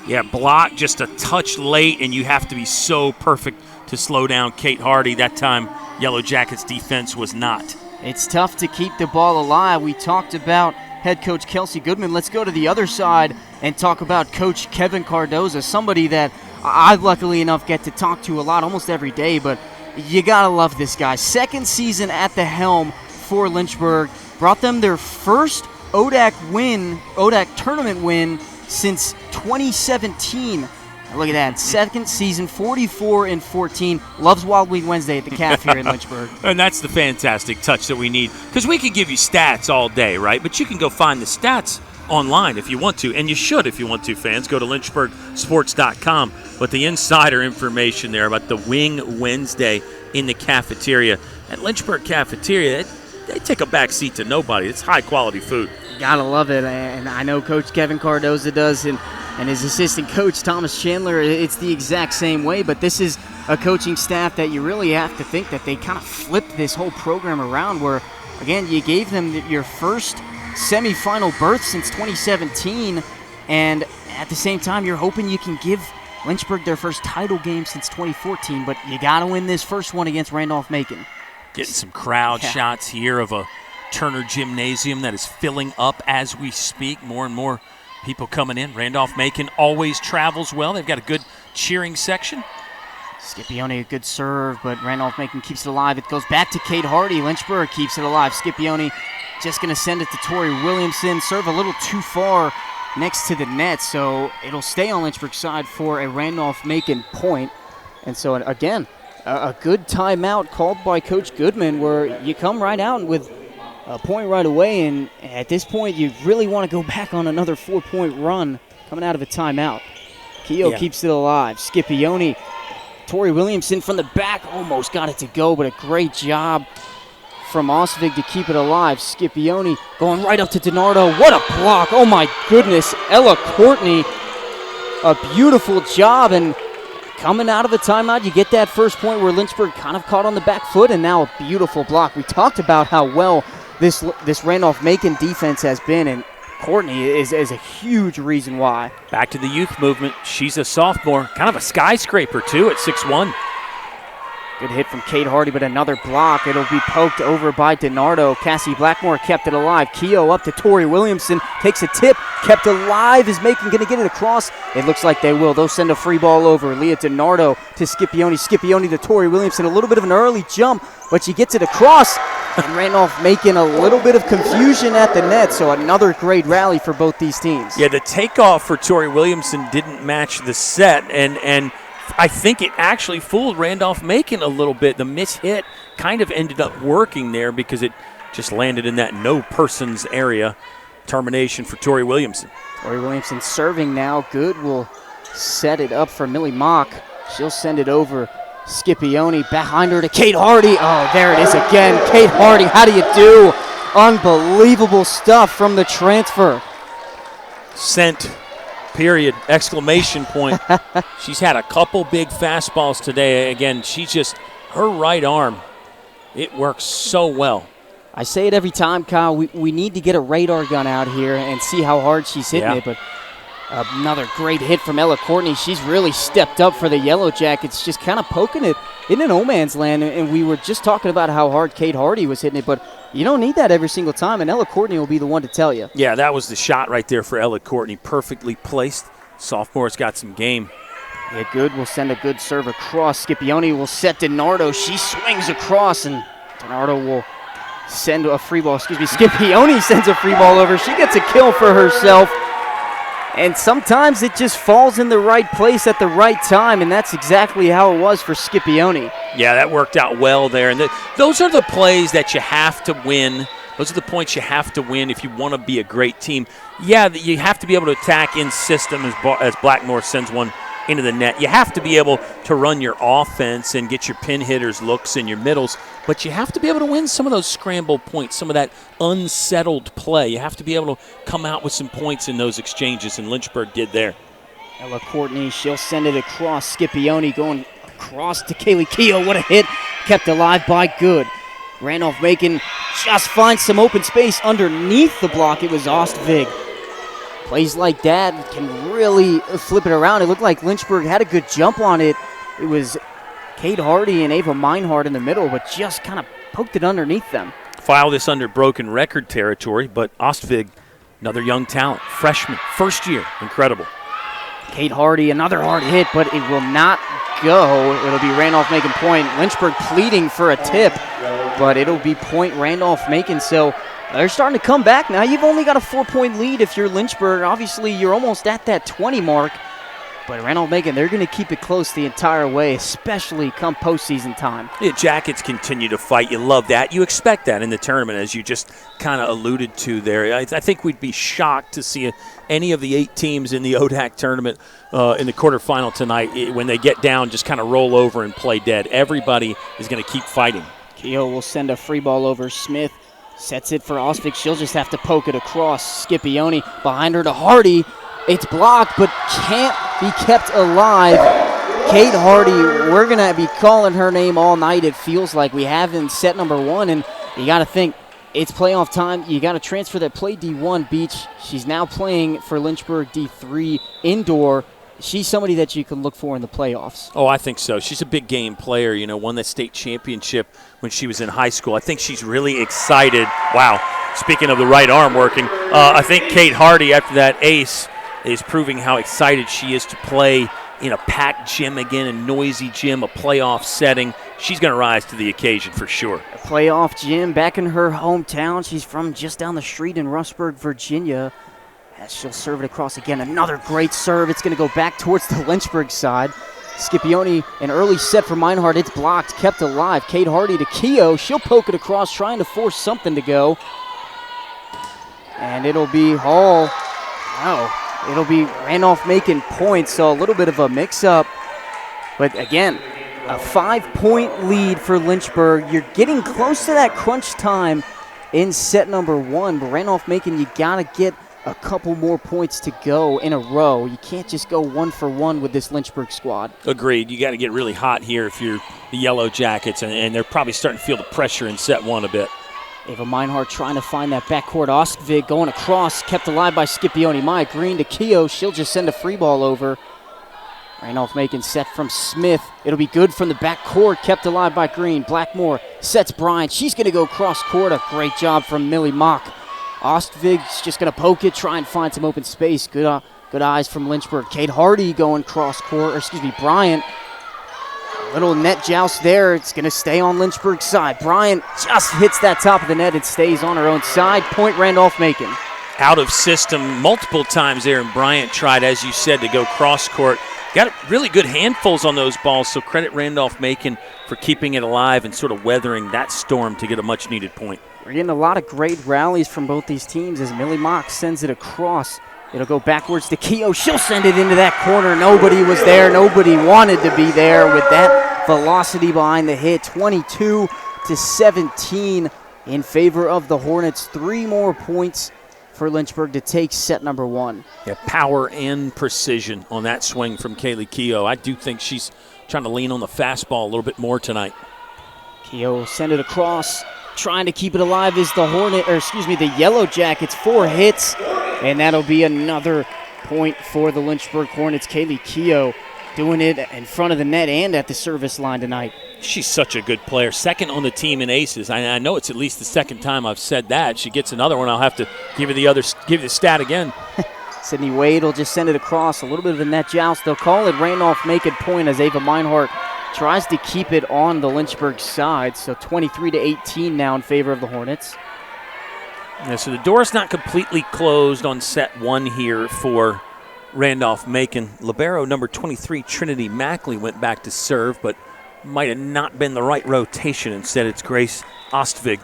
[SPEAKER 11] Yeah, block just a touch late, and you have to be so perfect to slow down Kate Hardy. That time, Yellow Jackets defense was not.
[SPEAKER 12] It's tough to keep the ball alive. We talked about head coach Kelsey Goodman. Let's go to the other side and talk about Coach Kevin Cardoza, somebody that I luckily enough get to talk to a lot, almost every day, but you gotta love this guy. Second season at the helm for Lynchburg. Brought them their first ODAC tournament win since 2017. Look at that. Second season, 44-14. Loves Wild Weed Wednesday at the CAF here in Lynchburg.
[SPEAKER 11] And that's the fantastic touch that we need. Because we can give you stats all day, right? But you can go find the stats online if you want to. And you should if you want to, fans. Go to lynchburgsports.com. But the insider information there about the Wing Wednesday in the cafeteria. At Lynchburg Cafeteria, they take a back seat to nobody. It's high-quality food.
[SPEAKER 12] Gotta love it. And I know Coach Kevin Cardoza does, and his assistant coach, Thomas Chandler, it's the exact same way. But this is a coaching staff that you really have to think that they kind of flipped this whole program around where, again, you gave them your first semifinal berth since 2017, and at the same time, you're hoping you can give Lynchburg their first title game since 2014, but you got to win this first one against Randolph-Macon.
[SPEAKER 11] Getting some crowd shots here of a Turner Gymnasium that is filling up as we speak. More and more people coming in. Randolph-Macon always travels well. They've got a good cheering section.
[SPEAKER 12] Scipione, a good serve, but Randolph-Macon keeps it alive. It goes back to Kate Hardy. Lynchburg keeps it alive. Scipione just going to send it to Tori Williamson. Serve a little too far next to the net, so it'll stay on Lynchburg's side for a Randolph-Macon point. And so, again, a good timeout called by Coach Goodman where you come right out with a point right away, and at this point you really want to go back on another 4-point run coming out of a timeout. Keogh keeps it alive. Scipione, Tori Williamson from the back almost got it to go, but a great job from Osvig to keep it alive. Scipione going right up to DiNardo. What a block. Oh my goodness. Ella Courtney, a beautiful job, and coming out of the timeout, you get that first point where Lynchburg kind of caught on the back foot, and now a beautiful block. We talked about how well this Randolph-Macon defense has been, and Courtney is a huge reason why.
[SPEAKER 11] Back to the youth movement. She's a sophomore, kind of a skyscraper, too, at 6'1".
[SPEAKER 12] Good hit from Kate Hardy, but another block. It'll be poked over by DiNardo. Cassie Blackmore kept it alive. Keogh up to Tori Williamson. Takes a tip. Kept alive. Is Macon going to get it across? It looks like they will. They'll send a free ball over. Leah DiNardo to Scipione. Scipione to Tori Williamson. A little bit of an early jump, but she gets it across. And Randolph-Macon a little bit of confusion at the net, so another great rally for both these teams.
[SPEAKER 11] Yeah, the takeoff for Tori Williamson didn't match the set, and I think it actually fooled Randolph-Macon a little bit. The mishit kind of ended up working there because it just landed in that no persons area. Termination for Tori Williamson.
[SPEAKER 12] Tori Williamson serving now. Good will set it up for Millie Mock. She'll send it over. Scipione behind her to Kate Hardy. Oh, there it is again. Kate Hardy, how do you do? Unbelievable stuff from the transfer.
[SPEAKER 11] Sent. Period. Exclamation point. She's had a couple big fastballs today. Again, her right arm, it works so well.
[SPEAKER 12] I say it every time, Kyle. We need to get a radar gun out here and see how hard she's hitting it. But another great hit from Ella Courtney. She's really stepped up for the Yellow Jackets, just kind of poking it in no man's land. And we were just talking about how hard Kate Hardy was hitting it, but you don't need that every single time, and Ella Courtney will be the one to tell you.
[SPEAKER 11] Yeah, that was the shot right there for Ella Courtney. Perfectly placed. Sophomore's got some game.
[SPEAKER 12] Yeah, Good will send a good serve across. Scipione will set DiNardo. She swings across, and DiNardo will send a free ball. Scipione sends a free ball over. She gets a kill for herself. And sometimes it just falls in the right place at the right time, and that's exactly how it was for Scipione.
[SPEAKER 11] Yeah, that worked out well there. And those are the plays that you have to win. Those are the points you have to win if you want to be a great team. Yeah, you have to be able to attack in system as Blackmore sends one into the net. You have to be able to run your offense and get your pin hitters looks in your middles, but you have to be able to win some of those scramble points, some of that unsettled play. You have to be able to come out with some points in those exchanges, and Lynchburg did there.
[SPEAKER 12] Ella Courtney, she'll send it across. Scipione going across to Kaylee Keogh. What a hit. Kept alive by Good. Randolph-Macon just finds some open space underneath the block. It was Ostvig. Plays like that can really flip it around. It looked like Lynchburg had a good jump on it. It was Kate Hardy and Ava Meinhardt in the middle, but just kind of poked it underneath them.
[SPEAKER 11] File this under broken record territory, but Ostvig, another young talent, freshman, first year, incredible.
[SPEAKER 12] Kate Hardy, another hard hit, but it will not go. It'll be Randolph-Macon point. Lynchburg pleading for a tip, but it'll be point Randolph-Macon. So they're starting to come back now. You've only got a 4-point lead if you're Lynchburg. Obviously, you're almost at that 20 mark. But Randolph-Macon, they're going to keep it close the entire way, especially come postseason time.
[SPEAKER 11] Yeah, Jackets continue to fight. You love that. You expect that in the tournament, as you just kind of alluded to there. I think we'd be shocked to see any of the 8 teams in the ODAC tournament in the quarterfinal tonight, when they get down, just kind of roll over and play dead. Everybody is going to keep fighting.
[SPEAKER 12] Keogh will send a free ball over. Smith sets it for Ostvik. She'll just have to poke it across. Scipione behind her to Hardy. It's blocked, but can't be kept alive. Kate Hardy, we're going to be calling her name all night, it feels like. We have in set number 1, and you got to think, it's playoff time. You got to transfer that play D1 Beach. She's now playing for Lynchburg D3 indoor. She's somebody that you can look for in the playoffs.
[SPEAKER 11] Oh, I think so. She's a big game player, won that state championship when she was in high school. I think she's really excited. Wow, speaking of the right arm working, I think Kate Hardy, after that ace, is proving how excited she is to play in a packed gym again, a noisy gym, a playoff setting. She's going to rise to the occasion for sure.
[SPEAKER 12] A playoff gym back in her hometown. She's from just down the street in Rustburg, Virginia. As she'll serve it across again. Another great serve. It's going to go back towards the Lynchburg side. Scipione, an early set for Meinhardt. It's blocked, kept alive. Kate Hardy to Keogh. She'll poke it across, trying to force something to go. And it'll be Hall. No. It'll be Randolph-Macon points, so a little bit of a mix-up. But again, a 5-point lead for Lynchburg. You're getting close to that crunch time in set number 1. But Randolph-Macon, you got to get a couple more points to go in a row. You can't just go 1 for 1 with this Lynchburg squad.
[SPEAKER 11] Agreed. You got to get really hot here if you're the Yellow Jackets, and they're probably starting to feel the pressure in set 1 a bit.
[SPEAKER 12] Ava Meinhardt trying to find that backcourt. Ostvig going across, kept alive by Scipione. Maya Green to Keogh. She'll just send a free ball over. Randolph-Macon set from Smith. It'll be good from the backcourt, kept alive by Green. Blackmore sets Bryant. She's going to go cross court. A great job from Millie Mock. Ostvig's just going to poke it, try and find some open space. Good eyes from Lynchburg. Kate Hardy going cross court, Bryant. A little net joust there. It's going to stay on Lynchburg's side. Bryant just hits that top of the net. It stays on her own side. Point Randolph-Macon.
[SPEAKER 11] Out of system multiple times there, and Bryant tried, as you said, to go cross court. Got really good handfuls on those balls, so credit Randolph-Macon for keeping it alive and sort of weathering that storm to get a much-needed point.
[SPEAKER 12] We're getting a lot of great rallies from both these teams as Millie Mock sends it across. It'll go backwards to Keogh. She'll send it into that corner. Nobody was there. Nobody wanted to be there with that velocity behind the hit. 22-17 in favor of the Hornets. 3 more points for Lynchburg to take set number 1.
[SPEAKER 11] Yeah, power and precision on that swing from Kaylee Keogh. I do think she's trying to lean on the fastball a little bit more tonight.
[SPEAKER 12] Keogh send it across. Trying to keep it alive is the Yellow Jackets. 4 hits, and that'll be another point for the Lynchburg Hornets. Kaylee Keogh doing it in front of the net and at the service line tonight.
[SPEAKER 11] She's such a good player. Second on the team in aces. I know it's at least the second time I've said that. She gets another one. I'll have to give you the stat again.
[SPEAKER 12] Sydney Wade will just send it across. A little bit of a net joust. They'll call it Randolph-Macon point as Ava Meinhardt tries to keep it on the Lynchburg side. So 23-18 now in favor of the Hornets.
[SPEAKER 11] Yeah, so the door's not completely closed on set 1 here for Randolph-Macon. Libero number 23, Trinity Mackley, went back to serve, but might have not been the right rotation. Instead, it's Grace Ostvig.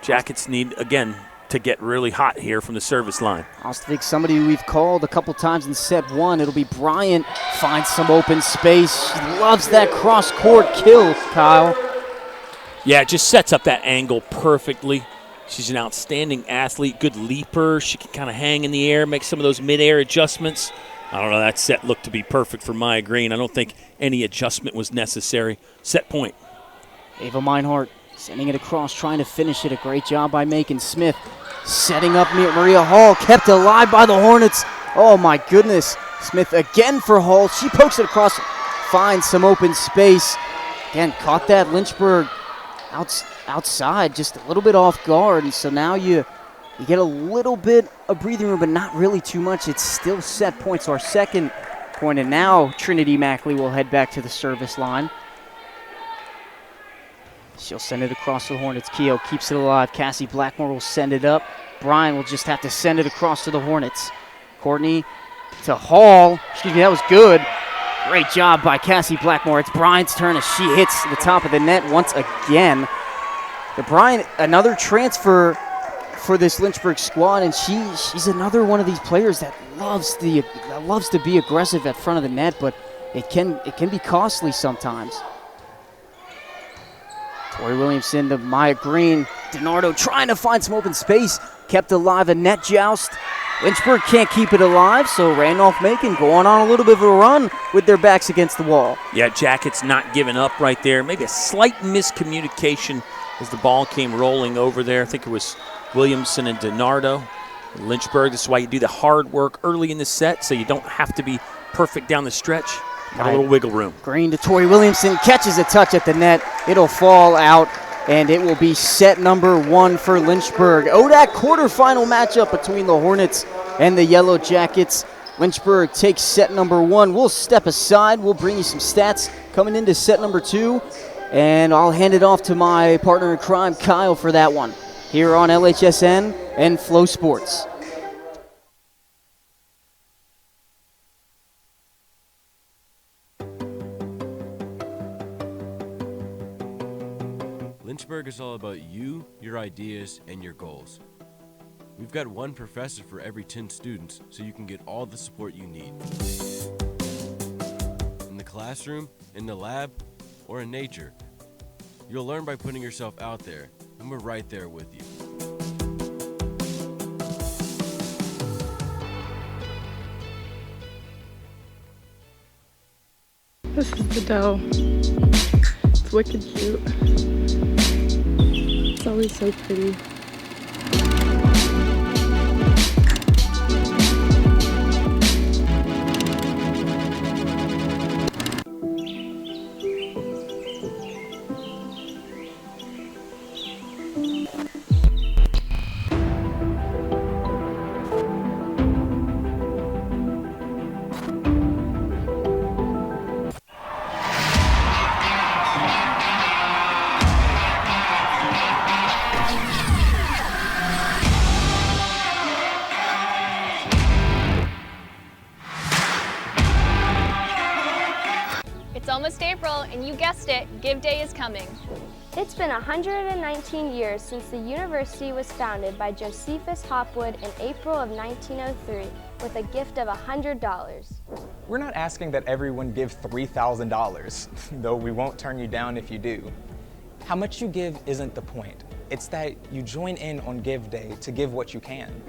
[SPEAKER 11] Jackets need, again, to get really hot here from the service line.
[SPEAKER 12] Ostvig, somebody we've called a couple times in set 1. It'll be Bryant. Finds some open space. She loves that cross-court kill, Kyle.
[SPEAKER 11] Yeah, it just sets up that angle perfectly. She's an outstanding athlete, good leaper. She can kind of hang in the air, make some of those mid-air adjustments. I don't know, that set looked to be perfect for Maya Green. I don't think any adjustment was necessary. Set point.
[SPEAKER 12] Ava Meinhardt sending it across, trying to finish it. A great job by Macon Smith. Setting up Maria Hall, kept alive by the Hornets. Oh my goodness. Smith again for Hall. She pokes it across, finds some open space. Again, caught that Lynchburg outside, just a little bit off guard. And so now you get a little bit of breathing room, but not really too much. It's still set points. Our second point, and now Trinity Mackley will head back to the service line. She'll send it across to the Hornets. Keogh keeps it alive. Cassie Blackmore will send it up. Brian will just have to send it across to the Hornets. Courtney to Hall. That was good. Great job by Cassie Blackmore. It's Bryant's turn as she hits the top of the net once again. The Bryant, another transfer for this Lynchburg squad, and she's another one of these players that loves to be aggressive at front of the net, but it can be costly sometimes. Tori Williamson to Maya Green. DiNardo trying to find some open space. Kept alive, a net joust. Lynchburg can't keep it alive, so Randolph-Macon going on a little bit of a run with their backs against the wall.
[SPEAKER 11] Yeah, Jackets not giving up right there. Maybe a slight miscommunication as the ball came rolling over there. I think it was Williamson and DiNardo. Lynchburg, this is why you do the hard work early in the set, so you don't have to be perfect down the stretch. Got a little wiggle room.
[SPEAKER 12] Green to Tori Williamson, catches a touch at the net. It'll fall out, and it will be set number 1 for Lynchburg. ODAC quarterfinal matchup between the Hornets and the Yellow Jackets. Lynchburg takes set number 1. We'll step aside. We'll bring you some stats coming into set number 2, and I'll hand it off to my partner in crime, Kyle, for that one, here on LHSN and FloSports.
[SPEAKER 2] Lynchburg is all about you, your ideas, and your goals. We've got one professor for every 10 students, so you can get all the support you need. In the classroom, in the lab, or in nature. You'll learn by putting yourself out there, and we're right there with you.
[SPEAKER 19] This is the dough. It's wicked cute. So always so pretty.
[SPEAKER 5] It's almost April, and you guessed it, Give Day is coming.
[SPEAKER 6] It's been 119 years since the university was founded by Josephus Hopwood in April of 1903 with a gift of $100.
[SPEAKER 23] We're not asking that everyone give $3,000, though we won't turn you down if you do. How much you give isn't the point. It's that you join in on Give Day to give what you can.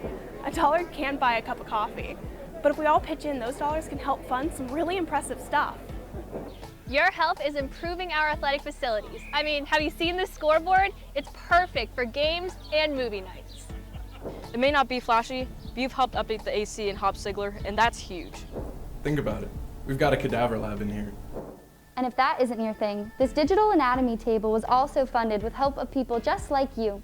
[SPEAKER 24] $1 can't buy a cup of coffee, but if we all pitch in, those dollars can help fund some really impressive stuff.
[SPEAKER 5] Your help is improving our athletic facilities. I mean, have you seen this scoreboard? It's perfect for games and movie nights.
[SPEAKER 25] It may not be flashy, but you've helped update the AC in Hopsigler, and that's huge.
[SPEAKER 26] Think about it. We've got a cadaver lab in here.
[SPEAKER 22] And if that isn't your thing, this digital anatomy table was also funded with help of people just like you.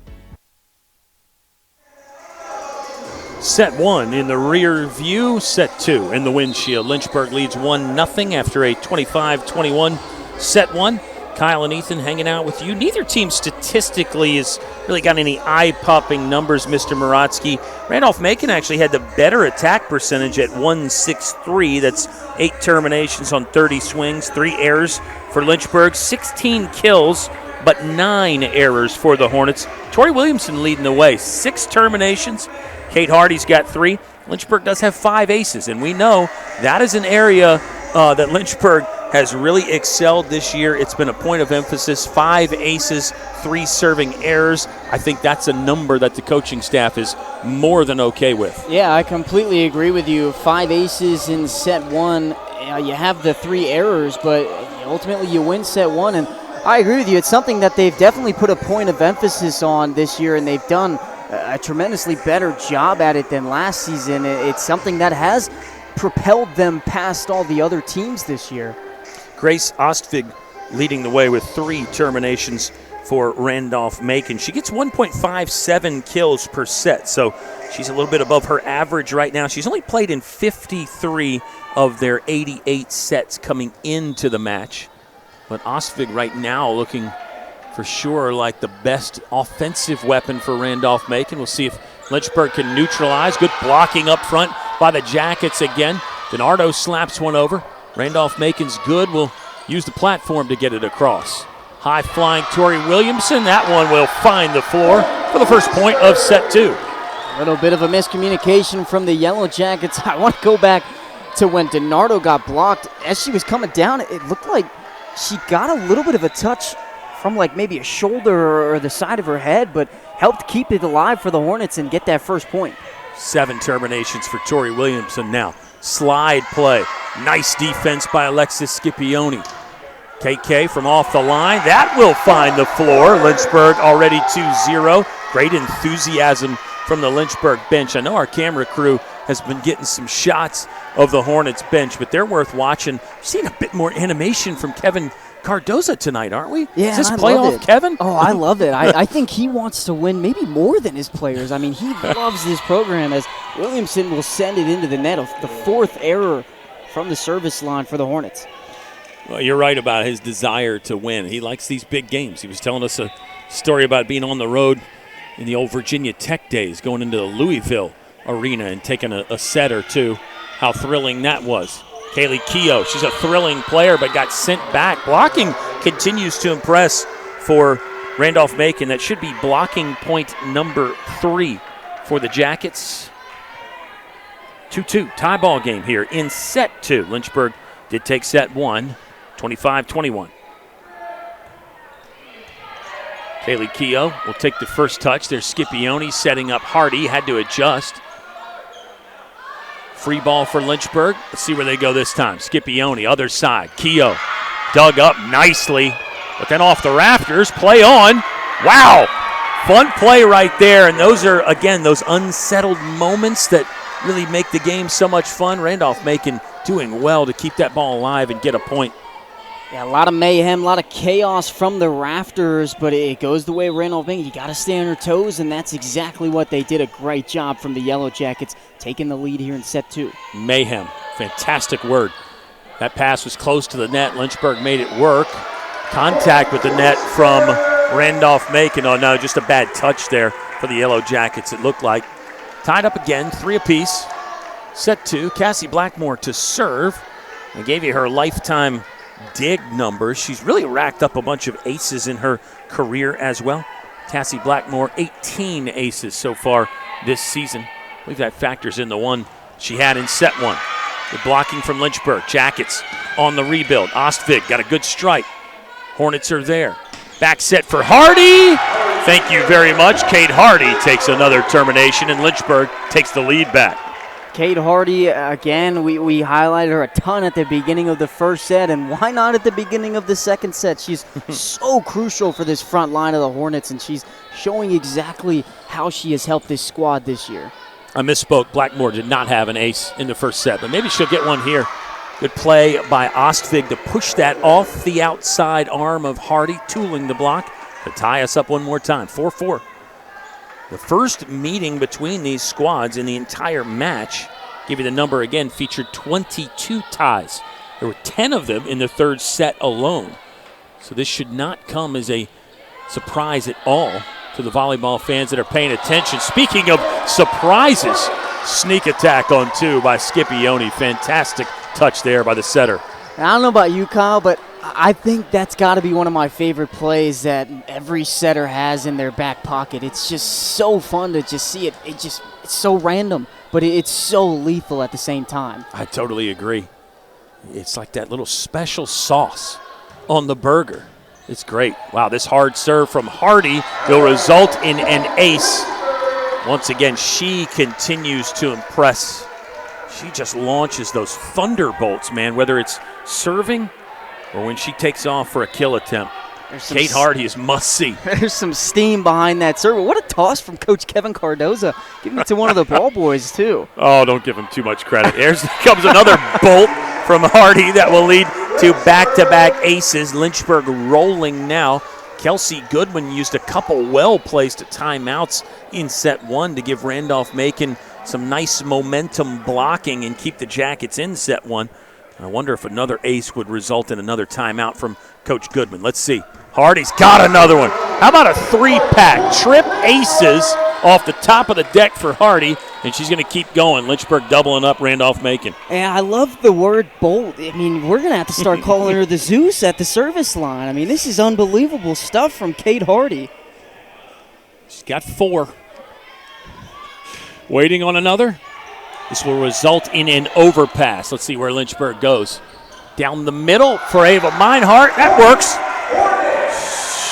[SPEAKER 11] Set 1 in the rear view, set 2 in the windshield. Lynchburg leads 1-0 after a 25-21 set 1. Kyle and Ethan hanging out with you. Neither team statistically has really got any eye-popping numbers, Mr. Morotsky. Randolph-Macon actually had the better attack percentage at 163. That's 8 terminations on 30 swings, 3 errors for Lynchburg, 16 kills, but 9 errors for the Hornets. Tori Williamson leading the way, 6 terminations. Kate Hardy's got 3. Lynchburg does have 5 aces, and we know that is an area that Lynchburg has really excelled this year. It's been a point of emphasis. 5 aces, 3 serving errors. I think that's a number that the coaching staff is more than okay with.
[SPEAKER 12] Yeah, I completely agree with you. 5 aces in set 1. You have the 3 errors, but ultimately you win set 1. And I agree with you. It's something that they've definitely put a point of emphasis on this year, and they've done a tremendously better job at it than last season. It's something that has propelled them past all the other teams this year.
[SPEAKER 11] Grace Ostvig leading the way with 3 terminations for Randolph-Macon. She gets 1.57 kills per set, so she's a little bit above her average right now. She's only played in 53 of their 88 sets coming into the match. But Ostvig right now looking for sure like the best offensive weapon for Randolph-Macon. We'll see if Lynchburg can neutralize. Good blocking up front by the Jackets again. DiNardo slaps one over. Randolph-Macon's good. Will use the platform to get it across. High-flying Tori Williamson. That one will find the floor for the first point of set 2.
[SPEAKER 12] A little bit of a miscommunication from the Yellow Jackets. I want to go back to when DiNardo got blocked. As she was coming down, it looked like she got a little bit of a touch from like maybe a shoulder or the side of her head, but helped keep it alive for the Hornets and get that first point.
[SPEAKER 11] 7 terminations for Tori Williamson now. Slide play. Nice defense by Alexis Scipione. KK from off the line. That will find the floor. Lynchburg already 2-0. Great enthusiasm from the Lynchburg bench. I know our camera crew has been getting some shots of the Hornets bench, but they're worth watching. We've seen a bit more animation from Kevin Cardoza tonight, aren't we?
[SPEAKER 12] Yeah,
[SPEAKER 11] is this playoff Kevin?
[SPEAKER 12] Oh, I love it. I think he wants to win maybe more than his players. I mean, he loves this program as Williamson will send it into the net. The 4th error from the service line for the Hornets.
[SPEAKER 11] Well, you're right about his desire to win. He likes these big games. He was telling us a story about being on the road in the old Virginia Tech days, going into the Louisville arena and taking a set or 2. How thrilling that was. Kaylee Keough, she's a thrilling player but got sent back. Blocking continues to impress for Randolph-Macon. That should be blocking point number 3 for the Jackets. 2-2, tie ball game here in set 2. Lynchburg did take set 1, 25-21. Kaylee Keough will take the first touch. There's Scipione setting up Hardy, had to adjust. Free ball for Lynchburg. Let's see where they go this time. Scipione, other side. Keough dug up nicely, but then off the rafters. Play on. Wow. Fun play right there, and those are, again, those unsettled moments that really make the game so much fun. Randolph-Macon doing well to keep that ball alive and get a point.
[SPEAKER 12] Yeah, a lot of mayhem, a lot of chaos from the rafters, but it goes the way of Randolph-Macon. You got to stay on your toes, and that's exactly what they did. A great job from the Yellow Jackets, taking the lead here in set 2.
[SPEAKER 11] Mayhem, fantastic word. That pass was close to the net. Lynchburg made it work. Contact with the net from Randolph-Macon. Oh, no, just a bad touch there for the Yellow Jackets, it looked like. Tied up again, 3 apiece. Set 2, Cassie Blackmore to serve. I gave you her lifetime dig numbers. She's really racked up a bunch of aces in her career as well. Cassie Blackmore, 18 aces so far this season. I believe that factors in the one she had in set 1. Good blocking from Lynchburg. Jackets on the rebuild. Ostvig got a good strike. Hornets are there. Back set for Hardy. Thank you very much. Kate Hardy takes another termination, and Lynchburg takes the lead back.
[SPEAKER 12] Kate Hardy, again, we highlighted her a ton at the beginning of the first set, and why not at the beginning of the second set? She's so crucial for this front line of the Hornets, and she's showing exactly how she has helped this squad this year.
[SPEAKER 11] I misspoke. Blackmore did not have an ace in the first set, but maybe she'll get one here. Good play by Ostvig to push that off the outside arm of Hardy, tooling the block to tie us up one more time, 4-4. The first meeting between these squads in the entire match, give you the number again, featured 22 ties. There were 10 of them in the third set alone. So this should not come as a surprise at all to the volleyball fans that are paying attention. Speaking of surprises, sneak attack on 2 by Scipione. Fantastic touch there by the setter.
[SPEAKER 12] I don't know about you, Kyle, but I think that's got to be one of my favorite plays that every setter has in their back pocket. It's just so fun to just see it. It's so random, but it's so lethal at the same time.
[SPEAKER 11] I totally agree. It's like that little special sauce on the burger. It's great. Wow, this hard serve from Hardy will result in an ace. Once again, she continues to impress. She just launches those thunderbolts, man, whether it's serving or when she takes off for a kill attempt. Kate Hardy is must-see.
[SPEAKER 12] There's some steam behind that serve. What a toss from Coach Kevin Cardoza. Giving it to one of the ball boys, too.
[SPEAKER 11] Oh, don't give him too much credit. There comes another bolt from Hardy that will lead to back-to-back aces. Lynchburg rolling now. Kelsey Goodwin used a couple well-placed timeouts in set 1 to give Randolph-Macon some nice momentum blocking and keep the Jackets in set 1. I wonder if another ace would result in another timeout from Coach Goodman. Let's see. Hardy's got another one. How about a 3-pack? Trip aces off the top of the deck for Hardy, and she's going to keep going. Lynchburg doubling up Randolph-Macon.
[SPEAKER 12] And I love the word bolt. I mean, we're going to have to start calling her the Zeus at the service line. I mean, this is unbelievable stuff from Kate Hardy.
[SPEAKER 11] She's got 4. Waiting on another. This will result in an overpass. Let's see where Lynchburg goes. Down the middle for Ava Meinhardt. That works.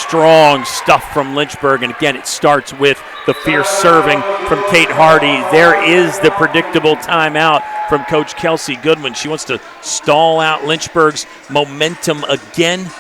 [SPEAKER 11] Strong stuff from Lynchburg. And again, it starts with the fierce serving from Kate Hardy. There is the predictable timeout from Coach Kelsey Goodwin. She wants to stall out Lynchburg's momentum again.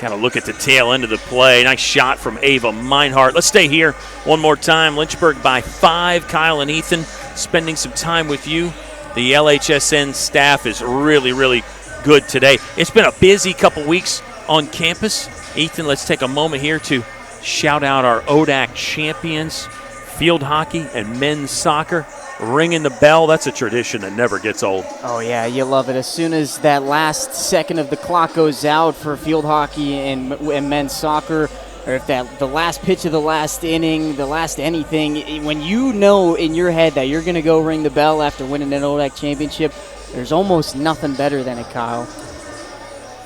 [SPEAKER 11] Got to look at the tail end of the play. Nice shot from Ava Meinhardt. Let's stay here one more time. Lynchburg by 5. Kyle and Ethan spending some time with you. The LHSN staff is really, really good today. It's been a busy couple weeks on campus. Ethan, let's take a moment here to shout out our ODAC champions, field hockey and men's soccer. Ringing the bell, that's a tradition that never gets old.
[SPEAKER 12] Oh, yeah, you love it. As soon as that last second of the clock goes out for field hockey and men's soccer, or if the last pitch of the last inning, the last anything, when you know in your head that you're going to go ring the bell after winning an ODAC championship, there's almost nothing better than it, Kyle.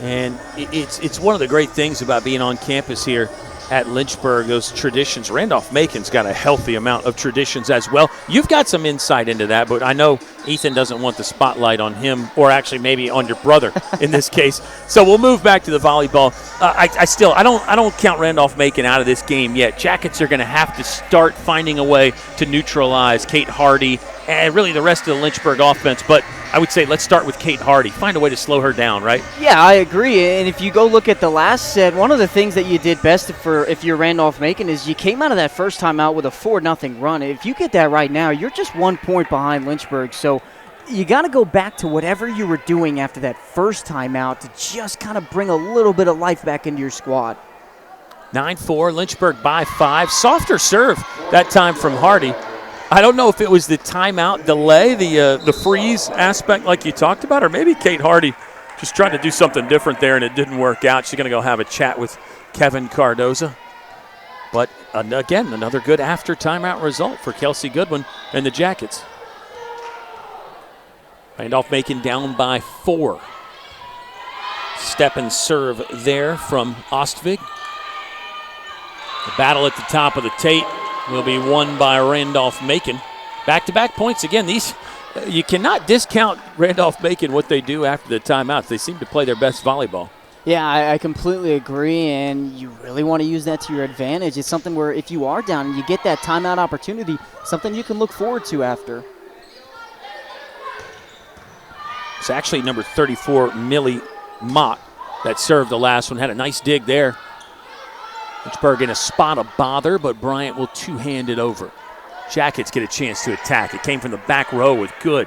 [SPEAKER 11] And it's one of the great things about being on campus here at Lynchburg, those traditions. Randolph-Macon's got a healthy amount of traditions as well. You've got some insight into that, but I know Ethan doesn't want the spotlight on him, or actually maybe on your brother in this case. So we'll move back to the volleyball. I don't count Randolph-Macon out of this game yet. Jackets are going to have to start finding a way to neutralize Kate Hardy and really the rest of the Lynchburg offense. But I would say let's start with Kate Hardy. Find a way to slow her down, right?
[SPEAKER 12] Yeah, I agree. And if you go look at the last set, one of the things that you did best if you're Randolph-Macon is you came out of that first time out with a 4-0 run. If you get that right now, you're just 1 point behind Lynchburg. So you got to go back to whatever you were doing after that first time out to just kind of bring a little bit of life back into your squad.
[SPEAKER 11] 9-4, Lynchburg by 5. Softer serve that time from Hardy. I don't know if it was the timeout delay, the freeze aspect like you talked about, or maybe Kate Hardy just trying to do something different there and it didn't work out. She's going to go have a chat with Kevin Cardoza. But again, another good after timeout result for Kelsey Goodwin and the Jackets. Randolph-Macon down by 4. Step and serve there from Ostvig. The battle at the top of the Tate will be won by Randolph-Macon. Back-to-back points again. These you cannot discount Randolph-Macon what they do after the timeouts. They seem to play their best volleyball.
[SPEAKER 12] Yeah, I completely agree, and you really want to use that to your advantage. It's something where if you are down and you get that timeout opportunity, something you can look forward to after.
[SPEAKER 11] It's actually number 34, Millie Mock, that served the last one. Had a nice dig there. Lynchburg in a spot of bother, but Bryant will two-hand it over. Jackets get a chance to attack. It came from the back row with good.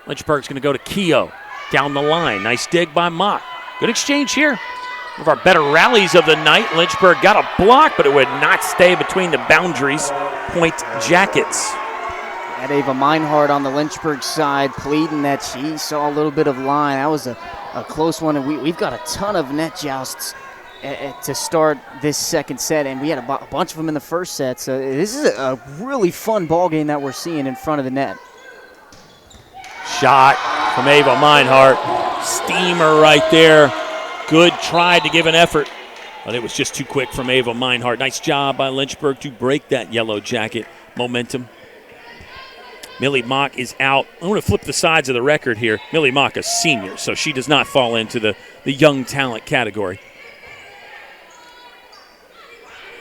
[SPEAKER 11] Lynchburg's going to go to Keogh down the line. Nice dig by Mock. Good exchange here. One of our better rallies of the night. Lynchburg got a block, but it would not stay between the boundaries. Point Jackets.
[SPEAKER 12] At Ava Meinhardt on the Lynchburg side, pleading that she saw a little bit of line. That was a close one, and we've got a ton of net jousts to start this second set, and we had a bunch of them in the first set. So this is a really fun ball game that we're seeing in front of the net.
[SPEAKER 11] Shot from Ava Meinhardt. Steamer right there. Good try to give an effort, but it was just too quick from Ava Meinhardt. Nice job by Lynchburg to break that Yellow Jacket momentum. Millie Mock is out. I'm going to flip the sides of the record here. Millie Mock, a senior, so she does not fall into the young talent category.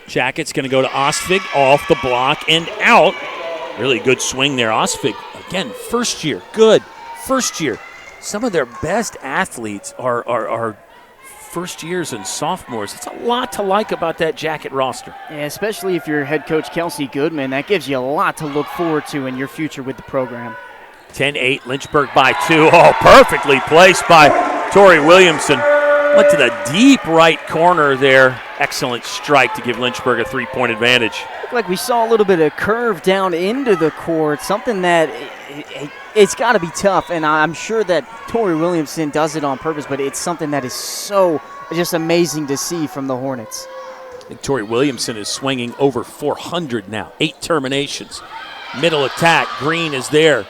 [SPEAKER 11] Jacket's going to go to Ostvig, off the block and out. Really good swing there. Ostvig, again, first year, good. First year. Some of their best athletes are first years and sophomores. It's a lot to like about that Jacket roster.
[SPEAKER 12] Yeah, especially if you're head coach Kelsey Goodman. That gives you a lot to look forward to in your future with the program.
[SPEAKER 11] 10-8, Lynchburg by 2. Oh, perfectly placed by Tori Williamson. Went to the deep right corner there. Excellent strike to give Lynchburg a 3-point advantage.
[SPEAKER 12] Looked like we saw a little bit of curve down into the court, something that it's got to be tough, and I'm sure that Tori Williamson does it on purpose, but it's something that is so just amazing to see from the Hornets.
[SPEAKER 11] I think Tori Williamson is swinging over 400 now. 8 terminations. Middle attack. Green is there.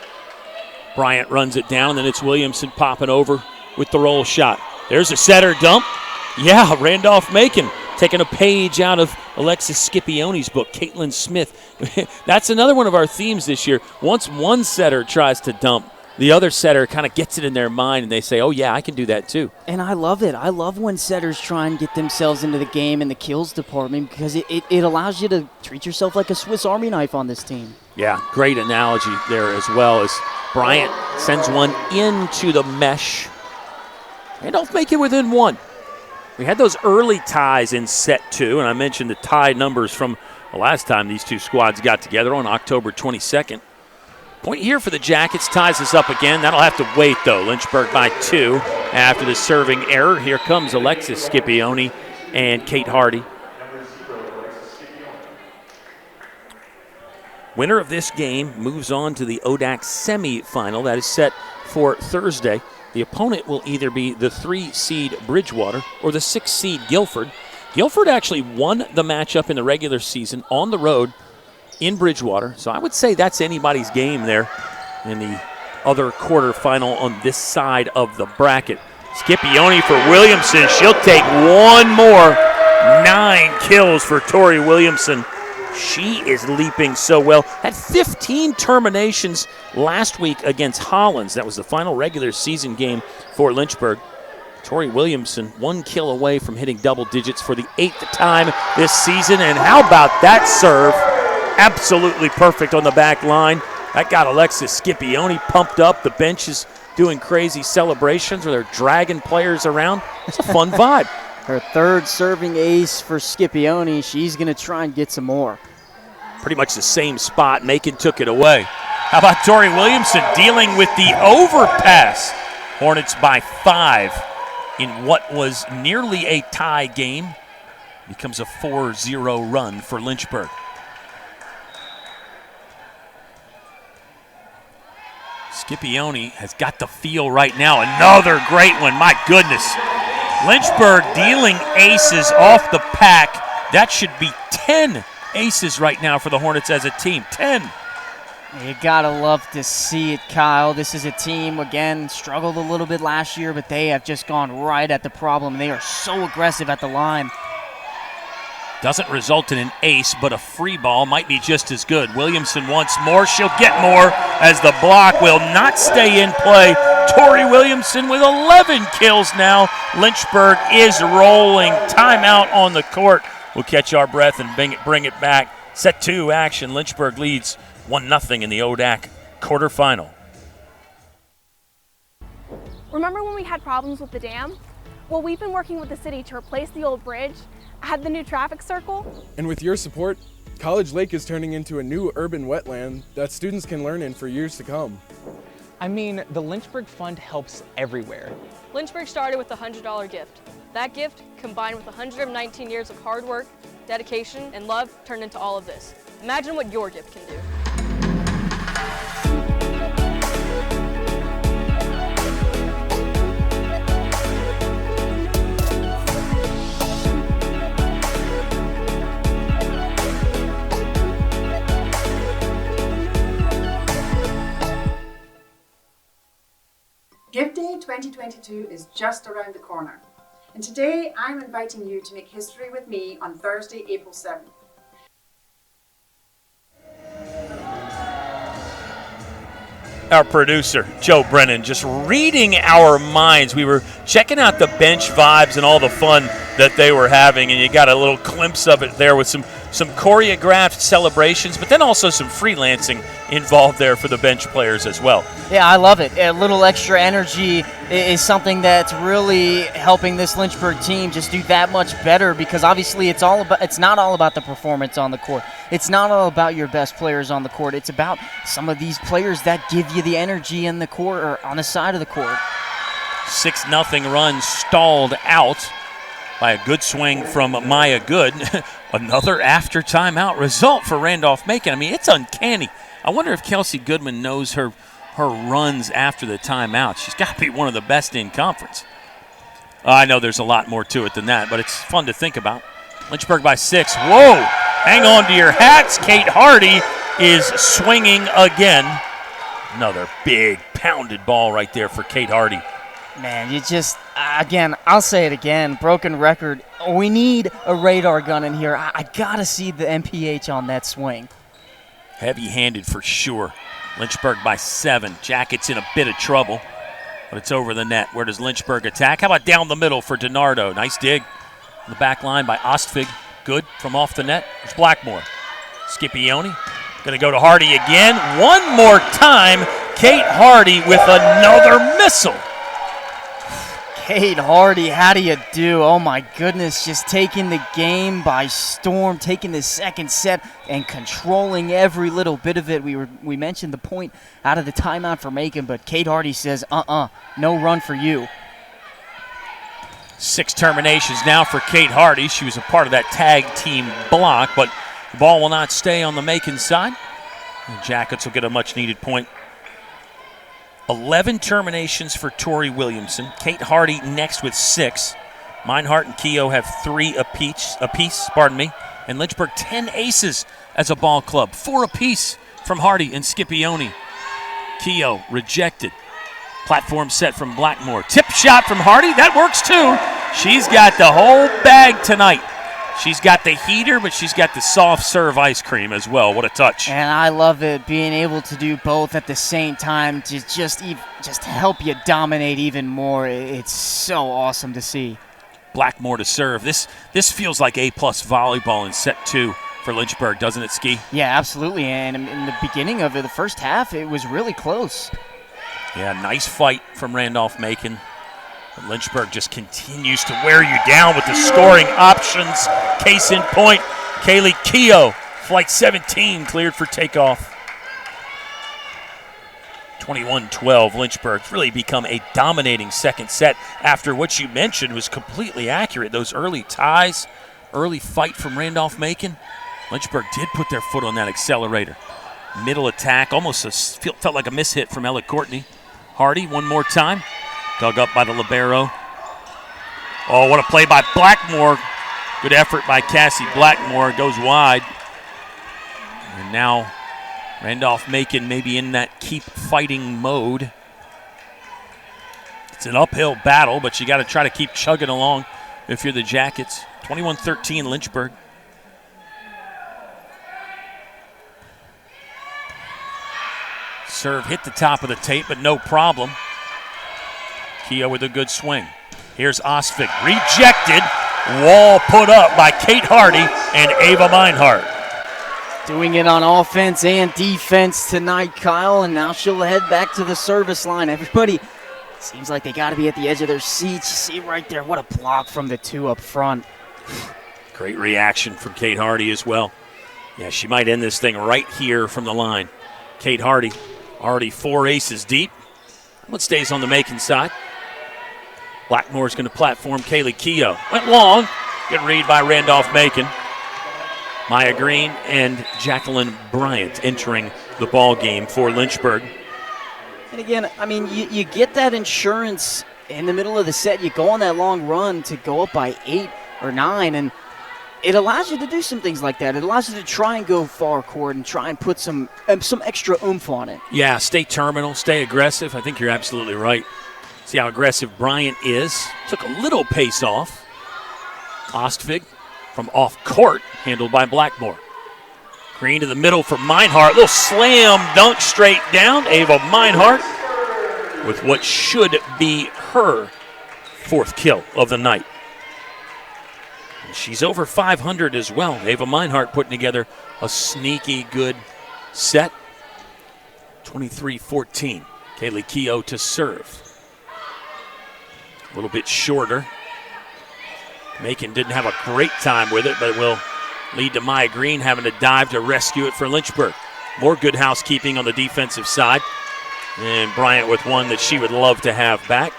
[SPEAKER 11] Bryant runs it down, then it's Williamson popping over with the roll shot. There's a setter dump. Yeah, Randolph-Macon taking a page out of Alexis Scipione's book, Caitlin Smith. That's another one of our themes this year. Once one setter tries to dump, the other setter kind of gets it in their mind, and they say, oh, yeah, I can do that too.
[SPEAKER 12] And I love it. I love when setters try and get themselves into the game in the kills department because it allows you to treat yourself like a Swiss Army knife on this team.
[SPEAKER 11] Yeah, great analogy there as well as Bryant sends one into the mesh. Randolph-Macon within 1. We had those early ties in set 2, and I mentioned the tie numbers from the last time these two squads got together on October 22nd. Point here for the Jackets, ties us up again. That'll have to wait, though. Lynchburg by 2 after the serving error. Here comes Alexis Scipione and Kate Hardy. Winner of this game moves on to the ODAC Semifinal. That is set for Thursday. The opponent will either be the 3-seed Bridgewater or the 6-seed Guilford. Guilford actually won the matchup in the regular season on the road in Bridgewater, so I would say that's anybody's game there in the other quarterfinal on this side of the bracket. Scipione for Williamson. She'll take one more. 9 kills for Tori Williamson. She is leaping so well. Had 15 terminations last week against Hollins. That was the final regular season game for Lynchburg. Tori Williamson, 1 kill away from hitting double digits for the 8th time this season. And how about that serve? Absolutely perfect on the back line. That got Alexis Scipione pumped up. The bench is doing crazy celebrations where they're dragging players around. It's a fun vibe.
[SPEAKER 12] Her third serving ace for Scipione. She's going to try and get some more.
[SPEAKER 11] Pretty much the same spot. Macon took it away. How about Tori Williamson dealing with the overpass? Hornets by 5 in what was nearly a tie game. Becomes a 4-0 run for Lynchburg. Scipione has got the feel right now. Another great one. My goodness. Lynchburg dealing aces off the pack. That should be 10 aces right now for the Hornets as a team. 10.
[SPEAKER 12] You gotta love to see it, Kyle. This is a team, again, struggled a little bit last year, but they have just gone right at the problem. They are so aggressive at the line.
[SPEAKER 11] Doesn't result in an ace, but a free ball might be just as good. Williamson once more. She'll get more as the block will not stay in play. Tori Williamson with 11 kills now. Lynchburg is rolling. Timeout on the court. We'll catch our breath and bring it back. Set 2 action. Lynchburg leads 1-0 in the ODAC quarterfinal.
[SPEAKER 24] Remember when we had problems with the dam? Well, we've been working with the city to replace the old bridge, add the new traffic circle.
[SPEAKER 26] And with your support, College Lake is turning into a new urban wetland that students can learn in for years to come.
[SPEAKER 23] I mean, the Lynchburg Fund helps everywhere.
[SPEAKER 25] Lynchburg started with a $100 gift. That gift, combined with 119 years of hard work, dedication, and love, turned into all of this. Imagine what your gift can do.
[SPEAKER 3] Gift Day 2022 is just around the corner, and today I'm inviting you to make history with me on Thursday, April 7th.
[SPEAKER 11] Our producer, Joe Brennan, just reading our minds. We were checking out the bench vibes and all the fun that they were having, and you got a little glimpse of it there with some choreographed celebrations, but then also some freelancing involved there for the bench players as well.
[SPEAKER 12] Yeah, I love it. A little extra energy is something that's really helping this Lynchburg team just do that much better, because obviously it's not all about the performance on the court. It's not all about your best players on the court. It's about some of these players that give you the energy in the court or on the side of the court.
[SPEAKER 11] 6-0 run stalled out by a good swing from Maya Good. Another after timeout result for Randolph-Macon. I mean, it's uncanny. I wonder if Kelsey Goodman knows her runs after the timeout. She's got to be one of the best in conference. I know there's a lot more to it than that, but it's fun to think about. Lynchburg by 6. Whoa! Hang on to your hats. Kate Hardy is swinging again. Another big pounded ball right there for Kate Hardy.
[SPEAKER 12] Man, you just, again, I'll say it again, broken record. We need a radar gun in here. I got to see the MPH on that swing.
[SPEAKER 11] Heavy-handed for sure. Lynchburg by 7. Jackets in a bit of trouble, but it's over the net. Where does Lynchburg attack? How about down the middle for DiNardo? Nice dig. On the back line by Ostfig. Good from off the net. There's Blackmore. Scipione going to go to Hardy again. One more time. Kate Hardy with another missile.
[SPEAKER 12] Kate Hardy, how do you do? Oh my goodness, just taking the game by storm, taking the second set and controlling every little bit of it. We mentioned the point out of the timeout for Macon, but Kate Hardy says, no run for you.
[SPEAKER 11] 6 terminations now for Kate Hardy. She was a part of that tag team block, but the ball will not stay on the Macon side. The Jackets will get a much-needed point. 11 terminations for Tori Williamson. Kate Hardy next with 6. Meinhardt and Keogh have 3 apiece. And Lynchburg 10 aces as a ball club. 4 apiece from Hardy and Scipione. Keogh rejected. Platform set from Blackmore. Tip shot from Hardy. That works too. She's got the whole bag tonight. She's got the heater, but she's got the soft serve ice cream as well. What a touch.
[SPEAKER 12] And I love it, being able to do both at the same time to just help you dominate even more. It's so awesome to see.
[SPEAKER 11] Blackmore to serve. This feels like A+ volleyball in set 2. for Lynchburg, doesn't it, Ski?
[SPEAKER 12] Yeah, absolutely. And in the beginning of it, the first half, it was really close.
[SPEAKER 11] Yeah, nice fight from Randolph-Macon. But Lynchburg just continues to wear you down with the scoring options. Case in point, Kaylee Keogh, flight 17, cleared for takeoff. 21-12, Lynchburg's really become a dominating second set after what you mentioned was completely accurate. Those early ties, early fight from Randolph-Macon. Lynchburg did put their foot on that accelerator. Middle attack, almost felt like a mishit from Ella Courtney. Hardy, one more time. Dug up by the libero. Oh, what a play by Blackmore. Good effort by Cassie Blackmore. Goes wide. And now Randolph-Macon maybe in that keep fighting mode. It's an uphill battle, but you got to try to keep chugging along if you're the Jackets. 21-13 Lynchburg. Serve hit the top of the tape, but no problem. Keogh with a good swing. Here's Ostvik. Rejected. Wall put up by Kate Hardy and Ava Meinhardt.
[SPEAKER 12] Doing it on offense and defense tonight, Kyle, and now she'll head back to the service line. Everybody seems like they got to be at the edge of their seats. You see right there, what a block from the two up front.
[SPEAKER 11] Great reaction from Kate Hardy as well. Yeah, she might end this thing right here from the line. Kate Hardy, already 4 aces deep. What stays on the Macon side? Blackmore's going to platform Kaylee Keogh. Went long. Good read by Randolph-Macon. Maya Green and Jacqueline Bryant entering the ball game for Lynchburg.
[SPEAKER 12] And again, I mean, you get that insurance in the middle of the set. You go on that long run to go up by 8 or 9, and it allows you to do some things like that. It allows you to try and go far court and try and put some extra oomph on it.
[SPEAKER 11] Yeah, stay terminal, stay aggressive. I think you're absolutely right. See how aggressive Bryant is. Took a little pace off. Ostvik from off court, handled by Blackmore. Green to the middle for Meinhardt. Little slam dunk straight down. Ava Meinhardt with what should be her 4th kill of the night. And she's over 500 as well. Ava Meinhardt putting together a sneaky good set. 23-14. Kaylee Keogh to serve. A little bit shorter. Macon didn't have a great time with it, but it will lead to Maya Green having to dive to rescue it for Lynchburg. More good housekeeping on the defensive side. And Bryant with one that she would love to have back.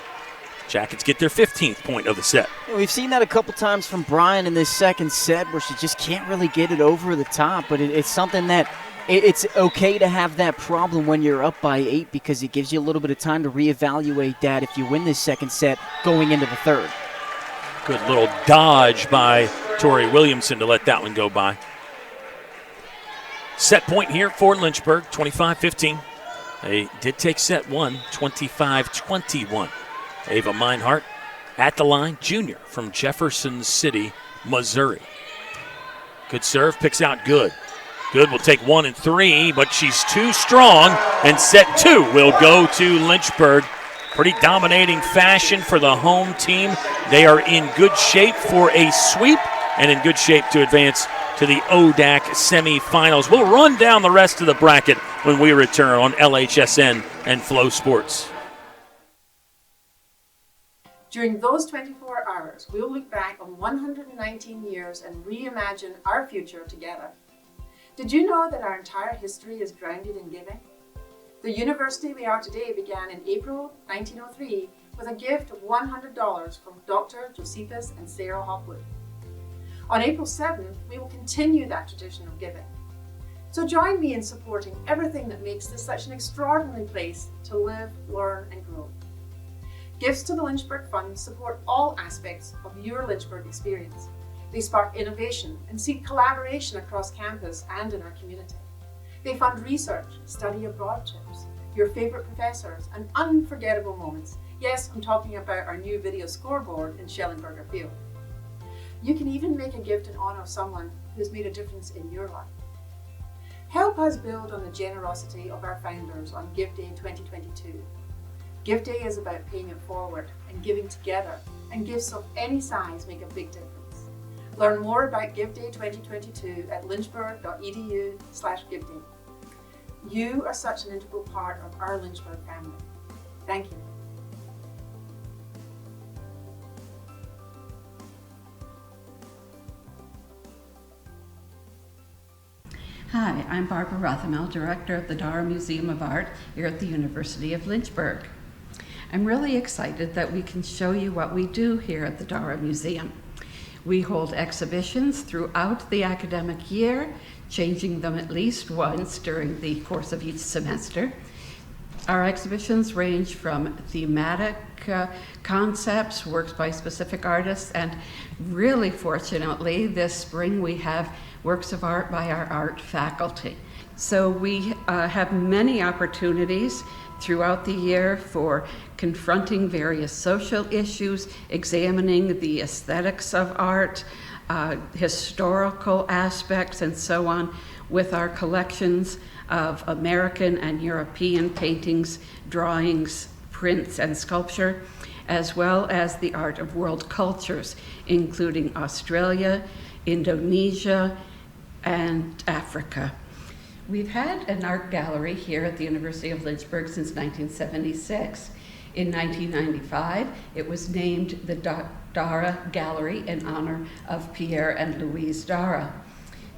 [SPEAKER 11] Jackets get their 15th point of the set.
[SPEAKER 12] We've seen that a couple times from Bryant in this second set where she just can't really get it over the top, but it's something that it's okay to have that problem when you're up by 8 because it gives you a little bit of time to reevaluate that if you win this second set going into the third.
[SPEAKER 11] Good little dodge by Tori Williamson to let that one go by. Set point here for Lynchburg, 25-15. They did take set 1, 25-21. Ava Meinhardt at the line, junior from Jefferson City, Missouri. Good serve, picks out Good. Good will take 1 and 3, but she's too strong, and set 2 will go to Lynchburg. Pretty dominating fashion for the home team. They are in good shape for a sweep and in good shape to advance to the ODAC Semifinals. We'll run down the rest of the bracket when we return on LHSN and FloSports.
[SPEAKER 3] During those 24 hours, we'll look back on 119 years and reimagine our future together. Did you know that our entire history is grounded in giving? The university we are today began in April 1903 with a gift of $100 from Dr. Josephus and Sarah Hopwood. On April 7th, we will continue that tradition of giving. So join me in supporting everything that makes this such an extraordinary place to live, learn and grow. Gifts to the Lynchburg Fund support all aspects of your Lynchburg experience. They spark innovation and seek collaboration across campus and in our community. They fund research, study abroad trips, your favorite professors, and unforgettable moments. Yes, I'm talking about our new video scoreboard in Schellenberger Field. You can even make a gift in honor of someone who's made a difference in your life. Help us build on the generosity of our founders on Give Day 2022. Give Day is about paying it forward and giving together, and gifts of any size make a big difference. Learn more about Give Day 2022 at lynchburg.edu/giveday. You are such an integral part of our Lynchburg family. Thank you.
[SPEAKER 7] Hi, I'm Barbara Rothamel, Director of the Dara Museum of Art here at the University of Lynchburg. I'm really excited that we can show you what we do here at the Dara Museum. We hold exhibitions throughout the academic year, changing them at least once during the course of each semester. Our exhibitions range from thematic concepts, works by specific artists, and really fortunately this spring we have works of art by our art faculty. So we have many opportunities throughout the year for confronting various social issues, examining the aesthetics of art, historical aspects, and so on, with our collections of American and European paintings, drawings, prints, and sculpture, as well as the art of world cultures, including Australia, Indonesia, and Africa. We've had an art gallery here at the University of Lynchburg since 1976. In 1995, it was named the Dara Gallery in honor of Pierre and Louise Dara.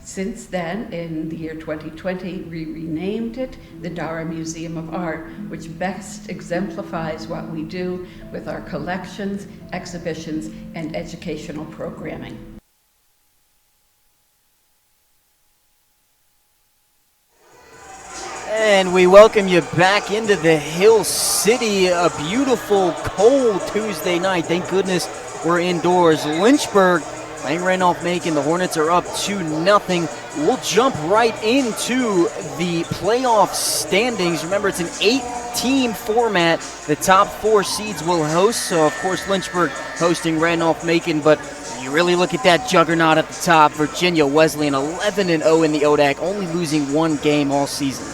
[SPEAKER 7] Since then, in the year 2020, we renamed it the Dara Museum of Art, which best exemplifies what we do with our collections, exhibitions, and educational programming.
[SPEAKER 12] And we welcome you back into the Hill City, a beautiful, cold Tuesday night. Thank goodness we're indoors. Lynchburg playing Randolph-Macon. The Hornets are up 2-0. We'll jump right into the playoff standings. Remember, it's an 8-team format. The top 4 seeds will host. So, of course, Lynchburg hosting Randolph-Macon. But you really look at that juggernaut at the top. Virginia Wesleyan 11-0 in the ODAC, only losing 1 game all season.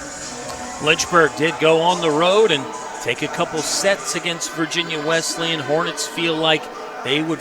[SPEAKER 11] Lynchburg did go on the road and take a couple sets against Virginia Wesleyan. Hornets feel like they would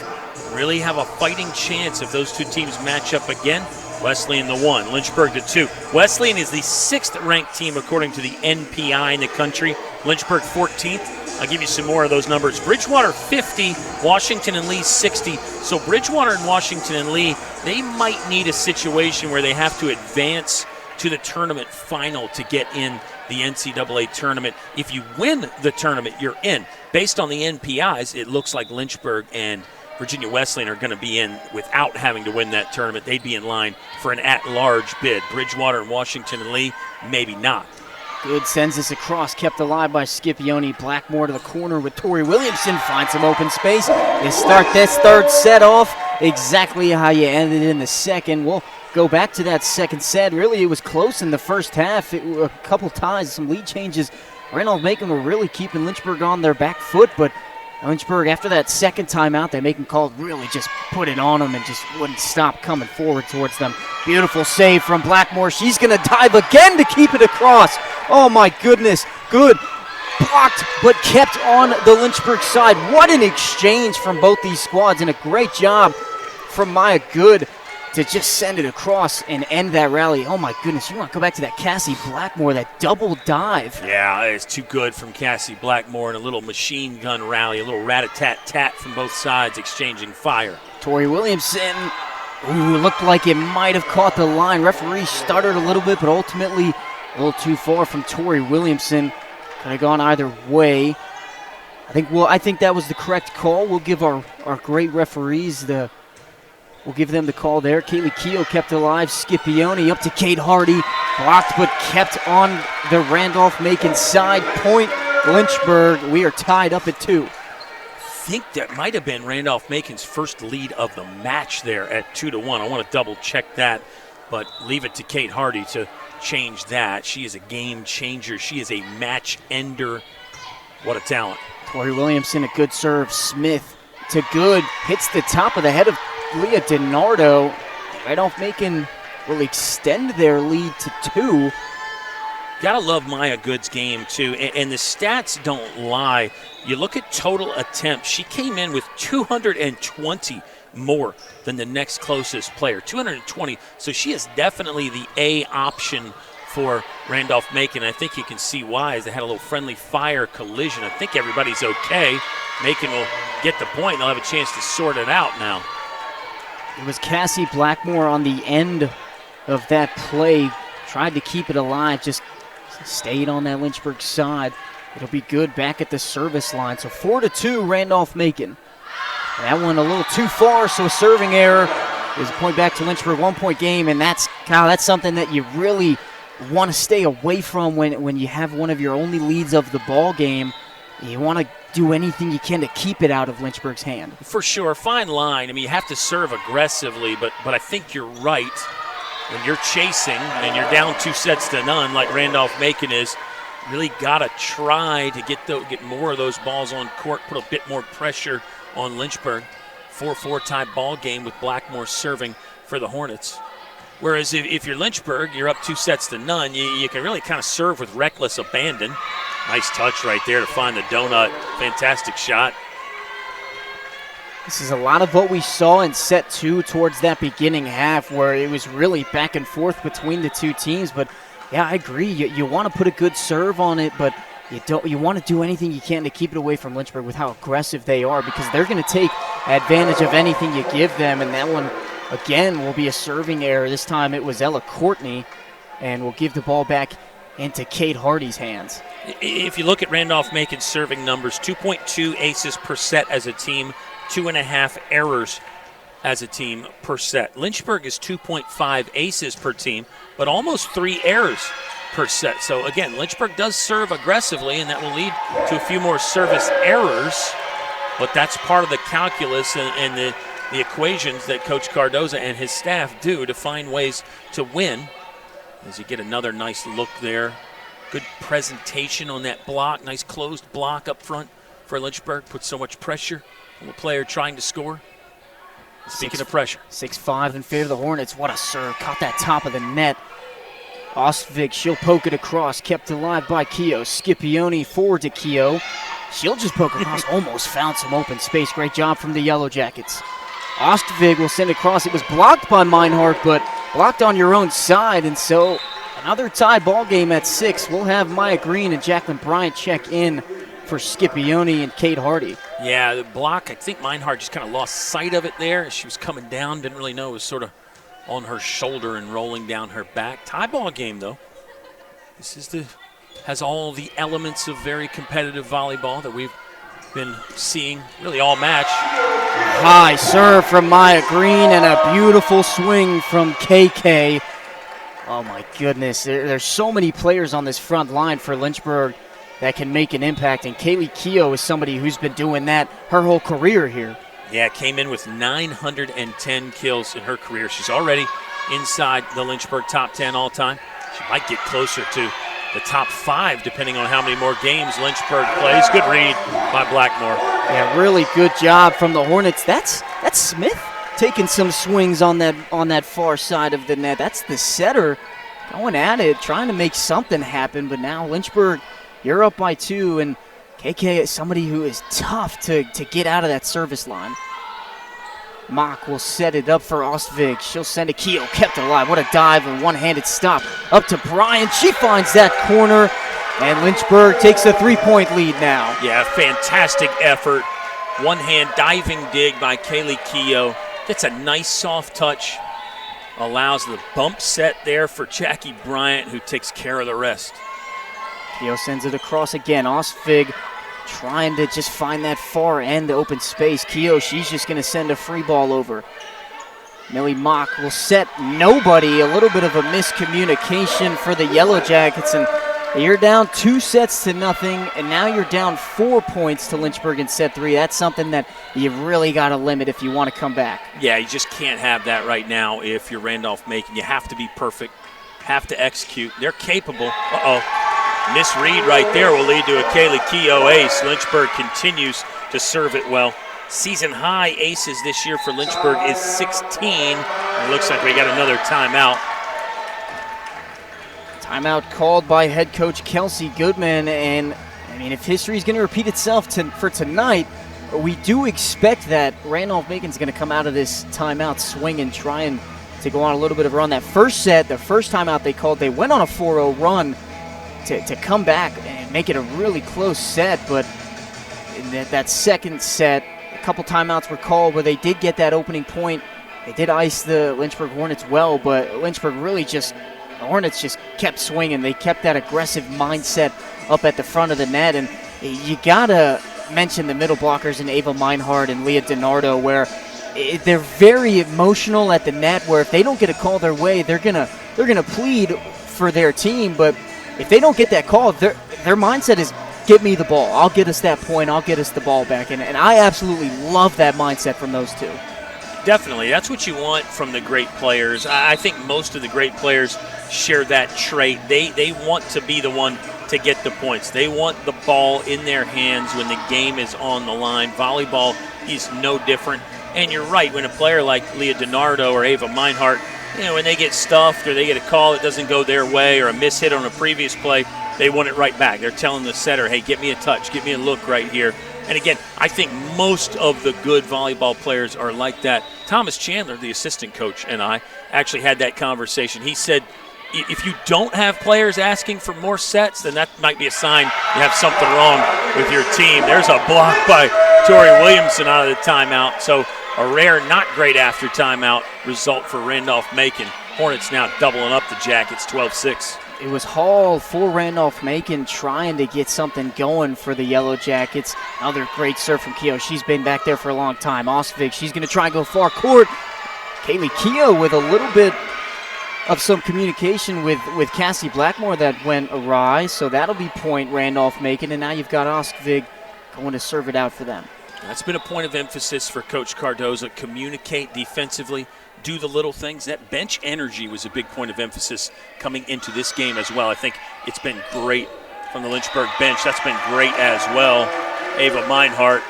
[SPEAKER 11] really have a fighting chance if those two teams match up again. Wesleyan the 1, Lynchburg the 2. Wesleyan is the 6th ranked team according to the NPI in the country. Lynchburg 14th. I'll give you some more of those numbers. Bridgewater 50, Washington and Lee 60. So Bridgewater and Washington and Lee, they might need a situation where they have to advance to the tournament final to get in the NCAA tournament. If you win the tournament, you're in. Based on the NPIs, it looks like Lynchburg and Virginia Wesleyan are going to be in without having to win that tournament. They'd be in line for an at-large bid. Bridgewater and Washington and Lee, maybe not.
[SPEAKER 12] Good, sends this across, kept alive by Scipione. Blackmore to the corner with Tori Williamson, finds some open space. They start this third set off exactly how you ended in the second. We'll go back to that second set. Really, it was close in the first half. A couple ties, some lead changes. Randolph-Macon were really keeping Lynchburg on their back foot, but Lynchburg, after that second timeout, they Macon called, really just put it on them and just wouldn't stop coming forward towards them. Beautiful save from Blackmore. She's going to dive again to keep it across. Oh, my goodness. Good. Blocked, but kept on the Lynchburg side. What an exchange from both these squads, and a great job from Maya Good to just send it across and end that rally. Oh, my goodness. You want to go back to that Cassie Blackmore, that double dive.
[SPEAKER 11] Yeah, it's too good from Cassie Blackmore, and a little machine gun rally, a little rat-a-tat-tat from both sides, exchanging fire.
[SPEAKER 12] Tori Williamson, looked like it might have caught the line. Referee stuttered a little bit, but ultimately a little too far from Tori Williamson. Could have gone either way. I think that was the correct call. We'll give our great referees We'll give them the call there. Kaylee Keough kept alive. Scipione up to Kate Hardy. Blocked but kept on the Randolph-Macon side. Point Lynchburg. We are tied up at 2.
[SPEAKER 11] I think that might have been Randolph-Macon's first lead of the match there at 2-1. I want to double check that, but leave it to Kate Hardy to change that. She is a game changer. She is a match ender. What a talent.
[SPEAKER 12] Tori Williamson, a good serve. Smith to good. Hits the top of the head of Leah DiNardo. Randolph-Macon will extend their lead to 2.
[SPEAKER 11] Gotta love Maya Good's game, too, and the stats don't lie. You look at total attempts. She came in with 220 more than the next closest player, 220. So she is definitely the A option for Randolph-Macon. I think you can see why, as they had a little friendly fire collision. I think everybody's okay. Macon will get the point. They'll have a chance to sort it out now.
[SPEAKER 12] It was Cassie Blackmore on the end of that play. Tried to keep it alive, just stayed on that Lynchburg side. It'll be good back at the service line. So 4-2, Randolph-Macon. That one a little too far, so a serving error is a point back to Lynchburg, 1-point game, and that's something that you really want to stay away from when you have one of your only leads of the ball game. You want to do anything you can to keep it out of Lynchburg's hand.
[SPEAKER 11] For sure, fine line. I mean, you have to serve aggressively, but I think you're right. When you're chasing and you're down 2-0 like Randolph-Macon is, really got to try to get more of those balls on court, put a bit more pressure on Lynchburg. 4-4 tie ball game with Blackmore serving for the Hornets. Whereas if you're Lynchburg, you're up 2-0, you can really kind of serve with reckless abandon. Nice touch right there to find the donut. Fantastic shot.
[SPEAKER 12] This is a lot of what we saw in set 2 towards that beginning half, where it was really back and forth between the two teams. But yeah, I agree. You want to put a good serve on it, but you want to do anything you can to keep it away from Lynchburg with how aggressive they are, because they're going to take advantage of anything you give them. And that one, again, will be a serving error. This time it was Ella Courtney, and we'll give the ball back into Kate Hardy's hands.
[SPEAKER 11] If you look at Randolph-Macon's serving numbers, 2.2 aces per set as a team, 2.5 errors as a team per set. Lynchburg is 2.5 aces per team, but almost 3 errors per set. So again, Lynchburg does serve aggressively, and that will lead to a few more service errors, but that's part of the calculus and the equations that Coach Cardoza and his staff do to find ways to win. As you get another nice look there. Good presentation on that block. Nice closed block up front for Lynchburg. Puts so much pressure on the player trying to score. Speaking of pressure.
[SPEAKER 12] 6-5 in favor of the Hornets. What a serve. Caught that top of the net. Ostvik, she'll poke it across. Kept alive by Keogh. Scipione forward to Keogh. She'll just poke across. Almost found some open space. Great job from the Yellow Jackets. Ostvik will send it across. It was blocked by Meinhardt, but blocked on your own side. And so another tie ball game at 6. We'll have Maya Green and Jacqueline Bryant check in for Scipione and Kate Hardy.
[SPEAKER 11] Yeah, the block, I think Meinhardt just kind of lost sight of it there as she was coming down. Didn't really know it was sort of on her shoulder and rolling down her back. Tie ball game, though. This has all the elements of very competitive volleyball that we've been seeing really all match.
[SPEAKER 12] High serve from Maya Green and a beautiful swing from KK. Oh my goodness, there's so many players on this front line for Lynchburg that can make an impact, and Kaylee Keogh is somebody who's been doing that her whole career here.
[SPEAKER 11] Yeah, came in with 910 kills in her career. She's already inside the Lynchburg top 10 all time. She might get closer to the top 5 depending on how many more games Lynchburg plays. Good read by Blackmore.
[SPEAKER 12] Yeah, really good job from the Hornets. That's Smith taking some swings on that far side of the net. That's the setter going at it, trying to make something happen, but now Lynchburg, you're up by 2, and KK is somebody who is tough to get out of that service line. Mock will set it up for Ostvik. She'll send a Keogh, kept alive. What a dive and one-handed stop. Up to Bryant. She finds that corner, and Lynchburg takes a 3-point lead now.
[SPEAKER 11] Yeah, fantastic effort. One-hand diving dig by Kaylee Keogh. Gets a nice soft touch. Allows the bump set there for Jackie Bryant, who takes care of the rest.
[SPEAKER 12] Keogh sends it across again. Ostvik trying to just find that far end open space. Keogh, she's just going to send a free ball over. Millie Mock will set nobody. A little bit of a miscommunication for the Yellow Jackets, and you're down 2-0, and now you're down 4 points to Lynchburg in set 3. That's something that you've really got to limit if you want to come back.
[SPEAKER 11] Yeah, you just can't have that right now if you're Randolph-Macon. You have to be perfect, have to execute. They're capable. Misread right there will lead to a Kaylee Keogh ace. Lynchburg continues to serve it well. Season high aces this year for Lynchburg is 16. It looks like we got another timeout.
[SPEAKER 12] Timeout called by head coach Kelsey Goodman, and I mean, if history is going to repeat itself for tonight, we do expect that Randolph-Macon's going to come out of this timeout swinging, trying to go on a little bit of a run. That first set, the first timeout they called, they went on a 4-0 run to come back and make it a really close set. But in that second set, a couple timeouts were called where they did get that opening point. They did ice the Lynchburg Hornets well, but Lynchburg really the Hornets just kept swinging. They kept that aggressive mindset up at the front of the net. And you got to mention the middle blockers in Ava Meinhardt and Leah DiNardo, where they're very emotional at the net, where if they don't get a call their way, they're gonna plead for their team. But if they don't get that call, their mindset is, get me the ball. I'll get us that point. I'll get us the ball back. And I absolutely love that mindset from those two.
[SPEAKER 11] Definitely. That's what you want from the great players. I think most of the great players share that trait. They want to be the one to get the points. They want the ball in their hands when the game is on the line. Volleyball is no different. And you're right, when a player like Leah DiNardo or Ava Meinhardt, when they get stuffed or they get a call that doesn't go their way or a miss hit on a previous play, they want it right back. They're telling the setter, hey, get me a touch, get me a look right here. And again, I think most of the good volleyball players are like that. Thomas Chandler, the assistant coach, and I actually had that conversation. He said, if you don't have players asking for more sets, then that might be a sign you have something wrong with your team. There's a block by Tori Williamson out of the timeout. So a rare, not great after timeout result for Randolph-Macon. Hornets now doubling up the Jackets, 12-6.
[SPEAKER 12] It was Hall for Randolph-Macon trying to get something going for the Yellow Jackets. Another great serve from Keogh. She's been back there for a long time. Osvig, she's going to try and go far court. Kaylee Keogh with a little bit of some communication with Cassie Blackmore that went awry. So that'll be point Randolph-Macon. And now you've got Osvig going to serve it out for them.
[SPEAKER 11] That's been a point of emphasis for Coach Cardoza. Communicate defensively, do the little things. That bench energy was a big point of emphasis coming into this game as well. I think it's been great from the Lynchburg bench. That's been great as well. Ava Meinhardt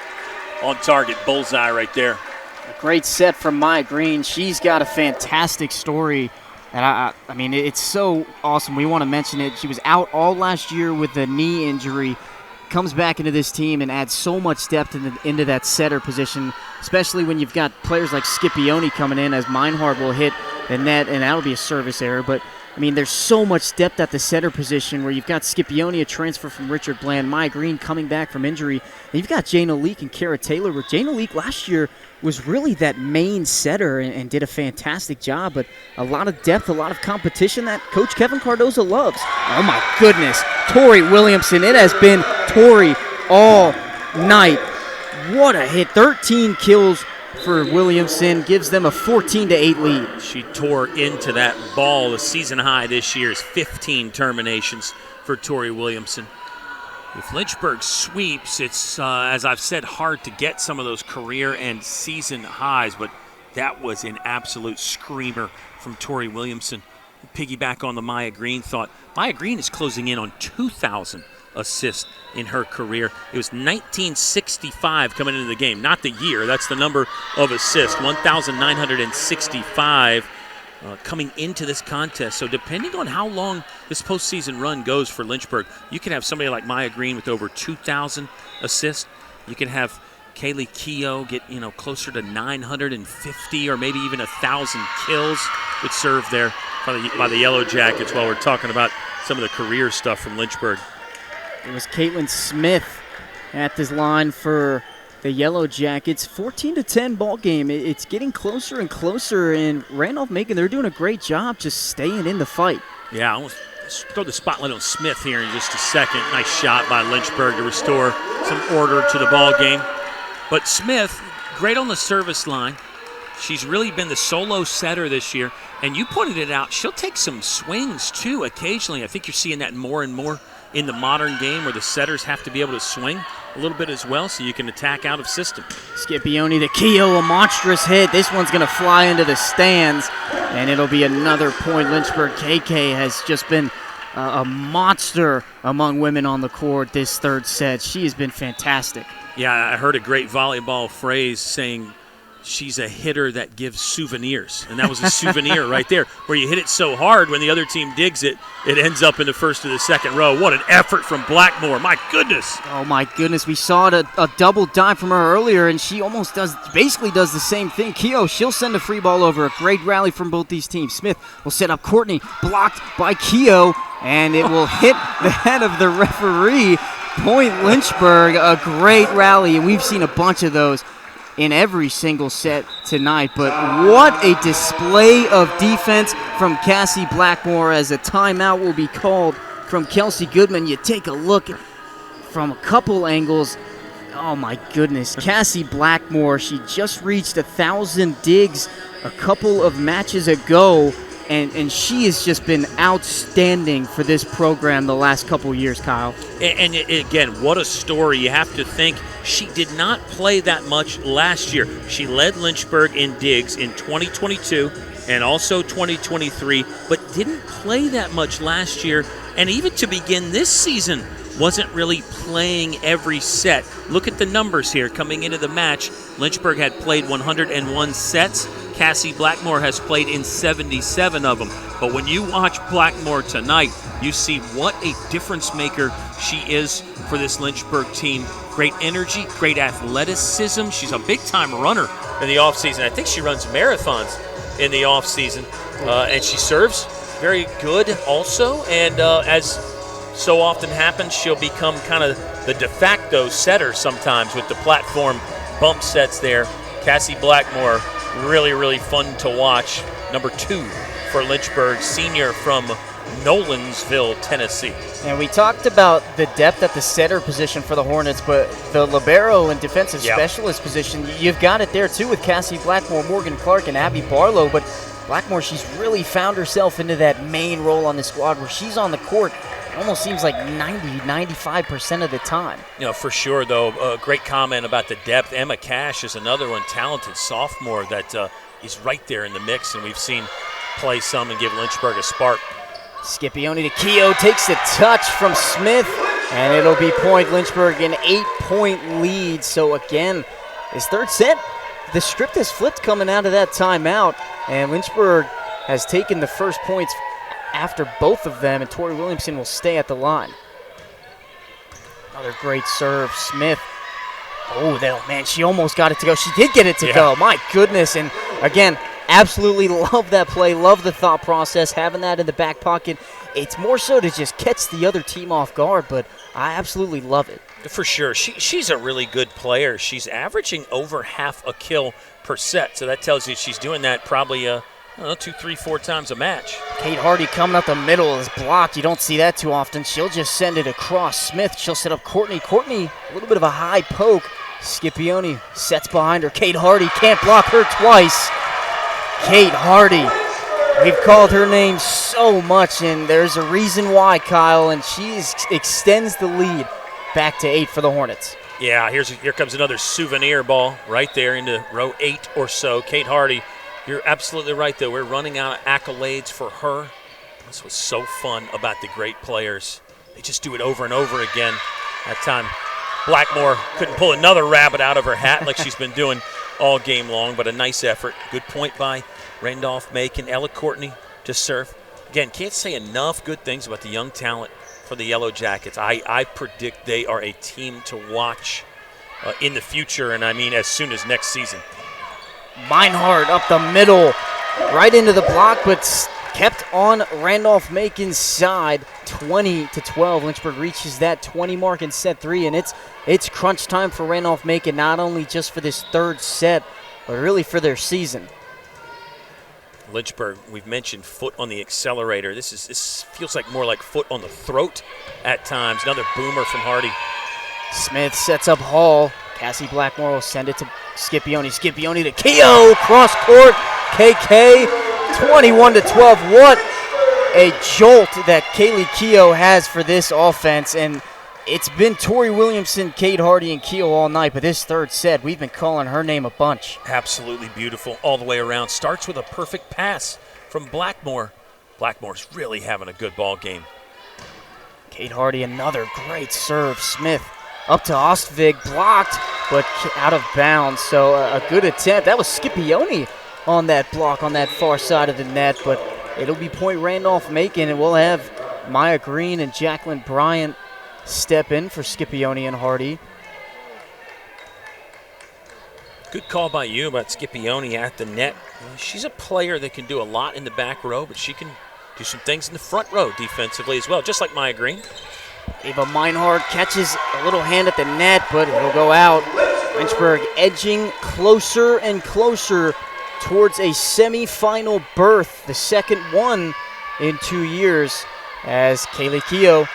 [SPEAKER 11] on target, bullseye right there.
[SPEAKER 12] A great set from Maya Green. She's got a fantastic story. And I mean, it's so awesome. We want to mention it. She was out all last year with a knee injury. Comes back into this team and adds so much depth into that setter position, especially when you've got players like Scipione coming in, as Meinhardt will hit the net, and that'll be a service error. But, I mean, there's so much depth at the setter position where you've got Scipione, a transfer from Richard Bland, Maya Green coming back from injury, and you've got Jana Leak and Kara Taylor, where Jana Leak last year was really that main setter and did a fantastic job, but a lot of depth, a lot of competition that Coach Kevin Cardoza loves. Oh, my goodness. Tori Williamson. It has been Tori all night. What a hit. 13 kills for Williamson. Gives them a 14-8 lead.
[SPEAKER 11] She tore into that ball. The season high this year is 15 terminations for Tori Williamson. If Lynchburg sweeps, it's, as I've said, hard to get some of those career and season highs, but that was an absolute screamer from Tori Williamson. Piggyback on the Maya Green thought. Maya Green is closing in on 2,000 assists in her career. It was 1965 coming into the game, not the year. That's the number of assists, 1,965 coming into this contest. So depending on how long this postseason run goes for Lynchburg, you can have somebody like Maya Green with over 2,000 assists. You can have Kaylee Keogh get closer to 950 or maybe even 1,000 kills. Good serve there by the Yellow Jackets while we're talking about some of the career stuff from Lynchburg.
[SPEAKER 12] It was Caitlin Smith at this line for the Yellow Jackets. 14-10 ball game. It's getting closer and closer, and Randolph-Macon, they're doing a great job just staying in the fight.
[SPEAKER 11] Yeah, I want to throw the spotlight on Smith here in just a second. Nice shot by Lynchburg to restore some order to the ball game. But Smith, great on the service line. She's really been the solo setter this year, and you pointed it out. She'll take some swings, too, occasionally. I think you're seeing that more and more in the modern game where the setters have to be able to swing a little bit as well so you can attack out of system.
[SPEAKER 12] Scipione to Keogh, a monstrous hit. This one's going to fly into the stands, and it'll be another point. Lynchburg KK has just been a monster among women on the court this third set. She has been fantastic.
[SPEAKER 11] Yeah, I heard a great volleyball phrase saying she's a hitter that gives souvenirs, and that was a souvenir right there, where you hit it so hard when the other team digs it, it ends up in the first or the second row. What an effort from Blackmore. My goodness.
[SPEAKER 12] Oh, my goodness. We saw a double dive from her earlier, and she almost basically does the same thing. Keough, she'll send a free ball over. A great rally from both these teams. Smith will set up Courtney, blocked by Keough, and it will hit the head of the referee. Point Lynchburg, a great rally, and we've seen a bunch of those in every single set tonight. But what a display of defense from Cassie Blackmore, as a timeout will be called from Kelsey Goodman. You take a look from a couple angles. Oh my goodness, Cassie Blackmore, she just reached 1,000 digs a couple of matches ago, and she has just been outstanding for this program the last couple years, Kyle.
[SPEAKER 11] And again, what a story. You have to think she did not play that much last year. She led Lynchburg in digs in 2022 and also 2023, but didn't play that much last year. And even to begin this season, wasn't really playing every set. Look at the numbers here coming into the match. Lynchburg had played 101 sets. Cassie Blackmore has played in 77 of them. But when you watch Blackmore tonight, you see what a difference maker she is for this Lynchburg team. Great energy, great athleticism. She's a big-time runner in the offseason. I think she runs marathons in the offseason. And she serves very good also. And as so often happens, she'll become kind of the de facto setter sometimes with the platform bump sets there. Cassie Blackmore, really, really fun to watch. Number 2 for Lynchburg, senior from Nolensville, Tennessee.
[SPEAKER 12] And we talked about the depth at the setter position for the Hornets, but the libero and defensive specialist position, you've got it there too with Cassie Blackmore, Morgan Clark, and Abby Barlow. But Blackmore, she's really found herself into that main role on the squad where she's on the court. It almost seems like 95% of the time.
[SPEAKER 11] You know, for sure, though, a great comment about the depth. Emma Cash is another one, talented sophomore that is right there in the mix, and we've seen play some and give Lynchburg a spark.
[SPEAKER 12] Scipione to Keough, takes the touch from Smith, and it'll be point Lynchburg, an 8-point lead. So again, this third set, the script has flipped coming out of that timeout, and Lynchburg has taken the first points after both of them, and Tori Williamson will stay at the line. Another great serve, Smith. Oh, man, she almost got it to go. She did get it to go. My goodness. And again, absolutely love that play, love the thought process, having that in the back pocket. It's more so to just catch the other team off guard, but I absolutely love it.
[SPEAKER 11] For sure. She's a really good player. She's averaging over half a kill per set, so that tells you she's doing that probably 2, 3, 4 times a match.
[SPEAKER 12] Kate Hardy coming up the middle is blocked. You don't see that too often. She'll just send it across Smith. She'll set up Courtney. Courtney, a little bit of a high poke. Scipione sets behind her. Kate Hardy can't block her twice. Kate Hardy. We've called her name so much, and there's a reason why, Kyle, and she extends the lead back to 8 for the Hornets.
[SPEAKER 11] Yeah, here comes another souvenir ball right there into row 8 or so. Kate Hardy, you're absolutely right, though. We're running out of accolades for her. This was so fun about the great players. They just do it over and over again. That time, Blackmore couldn't pull another rabbit out of her hat like she's been doing all game long, but a nice effort. Good point by Randolph-Macon. Ella Courtney to serve. Again, can't say enough good things about the young talent for the Yellow Jackets. I predict they are a team to watch in the future, and I mean as soon as next season.
[SPEAKER 12] Meinhardt up the middle, right into the block, but kept on Randolph-Macon's side. 20-12. Lynchburg reaches that 20 mark in set 3, and it's crunch time for Randolph-Macon, not only just for this third set, but really for their season.
[SPEAKER 11] Lynchburg, we've mentioned foot on the accelerator. This feels like more like foot on the throat at times. Another boomer from Hardy.
[SPEAKER 12] Smith sets up Hall. Cassie Blackmore will send it to Scipione. Scipione to Keough. Cross court. KK 21-12. What a jolt that Kaylee Keough has for this offense. And it's been Tori Williamson, Kate Hardy, and Keough all night. But this third set, we've been calling her name a bunch.
[SPEAKER 11] Absolutely beautiful all the way around. Starts with a perfect pass from Blackmore. Blackmore's really having a good ball game.
[SPEAKER 12] Kate Hardy, another great serve. Smith Up to Ostvig, blocked, but out of bounds. So a good attempt. That was Scipione on that block on that far side of the net, but it'll be point Randolph-Macon, and we'll have Maya Green and Jacqueline Bryant step in for Scipione and Hardy.
[SPEAKER 11] Good call by you about Scipione at the net. She's a player that can do a lot in the back row, but she can do some things in the front row defensively as well, just like Maya Green.
[SPEAKER 12] Ava Meinhardt catches a little hand at the net, but it'll go out. Lynchburg edging closer and closer towards a semifinal berth, the second one in 2 years, as Kaylee Keogh,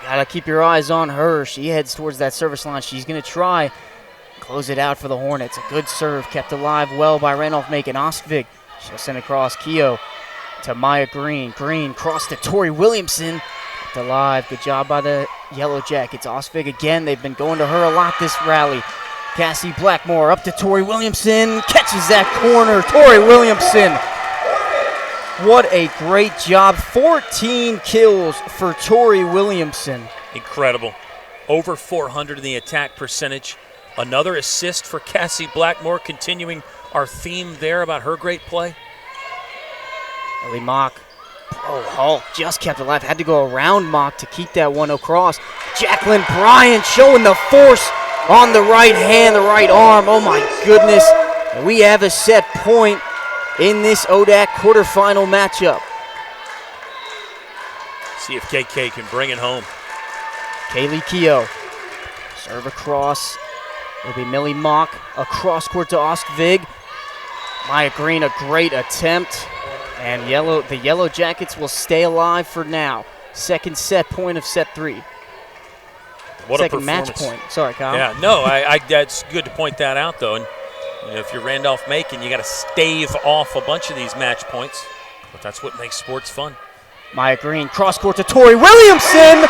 [SPEAKER 12] gotta keep your eyes on her. She heads towards that service line. She's gonna try close it out for the Hornets. A good serve kept alive well by Randolph-Macon. Ostvig, she'll send across. Keogh to Maya Green. Green cross to Tori Williamson. Kept alive. Good job by the Yellow Jackets. Ostvig again. They've been going to her a lot this rally. Cassie Blackmore up to Tori Williamson. Catches that corner. Tori Williamson. What a great job. 14 kills for Tori Williamson.
[SPEAKER 11] Incredible. Over 400 in the attack percentage. Another assist for Cassie Blackmore, continuing our theme there about her great play.
[SPEAKER 12] Ellie Mock. Oh, Hall just kept alive. Had to go around Mock to keep that one across. Jacqueline Bryant showing the force on the right hand, the right arm. Oh, my goodness. And we have a set point in this ODAC quarterfinal matchup.
[SPEAKER 11] See if KK can bring it home.
[SPEAKER 12] Kaylee Keogh. Serve across. It'll be Millie Mock. Across court to Ostvig. Maya Green, a great attempt. And the Yellow Jackets will stay alive for now. Second set point of set 3.
[SPEAKER 11] What
[SPEAKER 12] Second
[SPEAKER 11] a
[SPEAKER 12] match
[SPEAKER 11] performance.
[SPEAKER 12] point. Sorry, Kyle.
[SPEAKER 11] Yeah, no, that's good to point that out, though. And if you're Randolph-Macon, you got to stave off a bunch of these match points. But that's what makes sports fun.
[SPEAKER 12] Maya Green, cross court to Tori Williamson.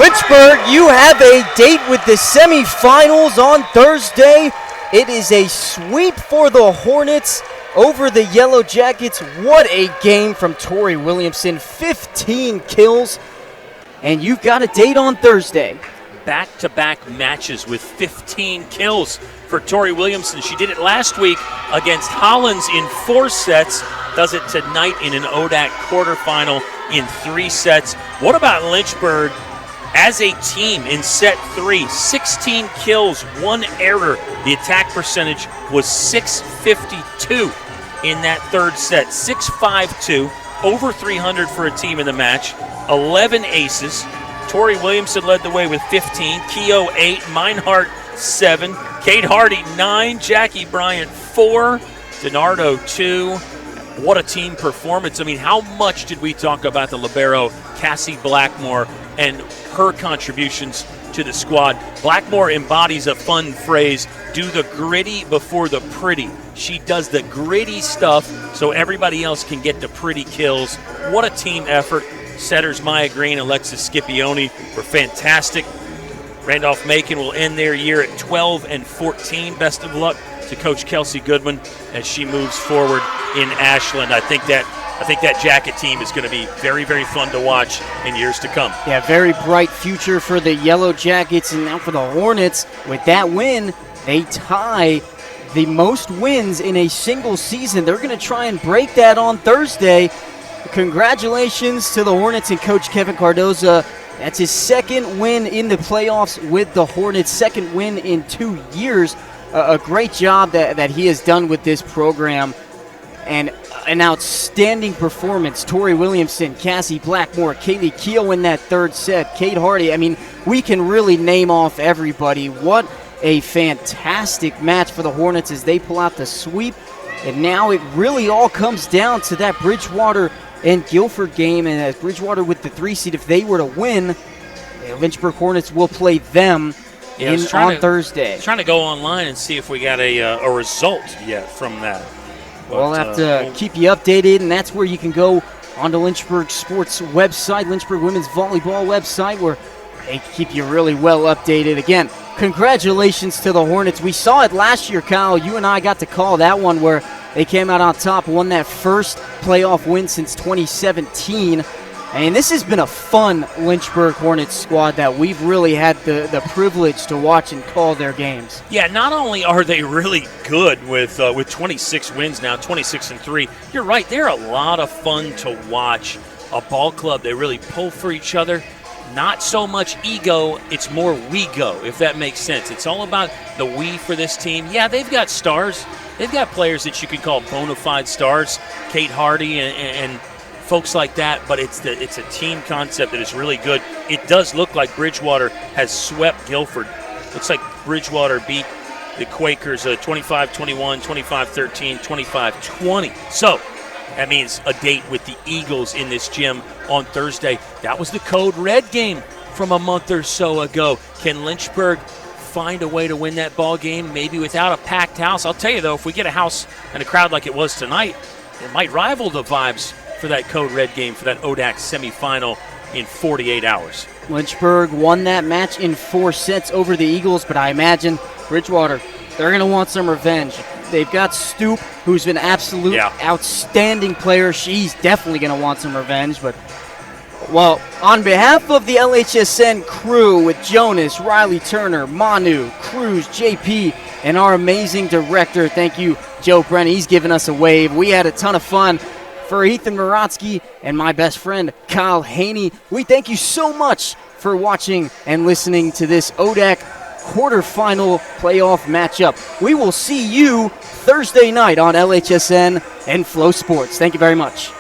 [SPEAKER 12] Lynchburg, you have a date with the semifinals on Thursday. It is a sweep for the Hornets over the Yellow Jackets. What a game from Tori Williamson. 15 kills. And you've got a date on Thursday.
[SPEAKER 11] Back-to-back matches with 15 kills for Tori Williamson. She did it last week against Hollins in 4 sets. Does it tonight in an ODAC quarterfinal in 3 sets. What about Lynchburg as a team in set 3? 16 kills, 1 error. The attack percentage was .652 in that third set. .652, over 300 for a team in the match. 11 aces. Tori Williamson led the way with 15. Keogh 8. Meinhardt 7. Kate Hardy 9. Jackie Bryant 4. DiNardo 2. What a team performance. I mean, how much did we talk about the libero, Cassie Blackmore, and her contributions to the squad? Blackmore embodies a fun phrase, do the gritty before the pretty. She does the gritty stuff so everybody else can get the pretty kills. What a team effort. Setters Maya Green, Alexis Scipione were fantastic. Randolph-Macon will end their year at 12-14. Best of luck to Coach Kelsey Goodman as she moves forward in Ashland. I think that Jacket team is going to be very, very fun to watch in years to come.
[SPEAKER 12] Yeah, very bright future for the Yellow Jackets. And now for the Hornets. With that win, they tie the most wins in a single season. They're going to try and break that on Thursday. Congratulations to the Hornets and Coach Kevin Cardoza. That's his second win in the playoffs with the Hornets, second win in 2 years. A great job that he has done with this program. And an outstanding performance. Tori Williamson, Cassie Blackmore, Kaylee Keogh in that third set, Kate Hardy. I mean, we can really name off everybody. What a fantastic match for the Hornets as they pull out the sweep. And now it really all comes down to that Bridgewater and Guilford game. And as Bridgewater with the 3 seed, if they were to win, the Lynchburg Hornets will play them on Thursday.
[SPEAKER 11] Trying to go online and see if we got a result yet from that. But,
[SPEAKER 12] we'll have to keep you updated, and that's where you can go on the Lynchburg Sports website, Lynchburg Women's Volleyball website, where they keep you really well updated. Again, congratulations to the Hornets. We saw it last year, Kyle. You and I got to call that one where they came out on top, won that first playoff win since 2017. And this has been a fun Lynchburg Hornets squad that we've really had the privilege to watch and call their games.
[SPEAKER 11] Yeah, not only are they really good with 26 wins now, 26-3, you're right, they're a lot of fun to watch. A ball club, they really pull for each other. Not so much ego, it's more we go, if that makes sense. It's all about the we for this team. Yeah, they've got stars. They've got players that you could call bona fide stars, Kate Hardy and folks like that, but it's a team concept that is really good. It does look like Bridgewater has swept Guilford. Looks like Bridgewater beat the Quakers 25-21, 25-13, 25-20. So that means a date with the Eagles in this gym on Thursday. That was the Code Red game from a month or so ago. Can Lynchburg find a way to win that ball game, maybe without a packed house? I'll tell you, though, if we get a house and a crowd like it was tonight, it might rival the vibes for that Code Red game, for that ODAC semifinal in 48 hours.
[SPEAKER 12] Lynchburg won that match in 4 sets over the Eagles, but I imagine Bridgewater, they're going to want some revenge. They've got Stoop, who's been absolute outstanding player. She's definitely going to want some revenge. But, well, on behalf of the LHSN crew with Jonas, Riley Turner, Manu, Cruz, JP, and our amazing director, thank you, Joe Brennan. He's given us a wave. We had a ton of fun. For Ethan Morotsky and my best friend, Kyle Haney, we thank you so much for watching and listening to this ODAC quarterfinal playoff matchup. We will see you Thursday night on LHSN and FloSports. Thank you very much.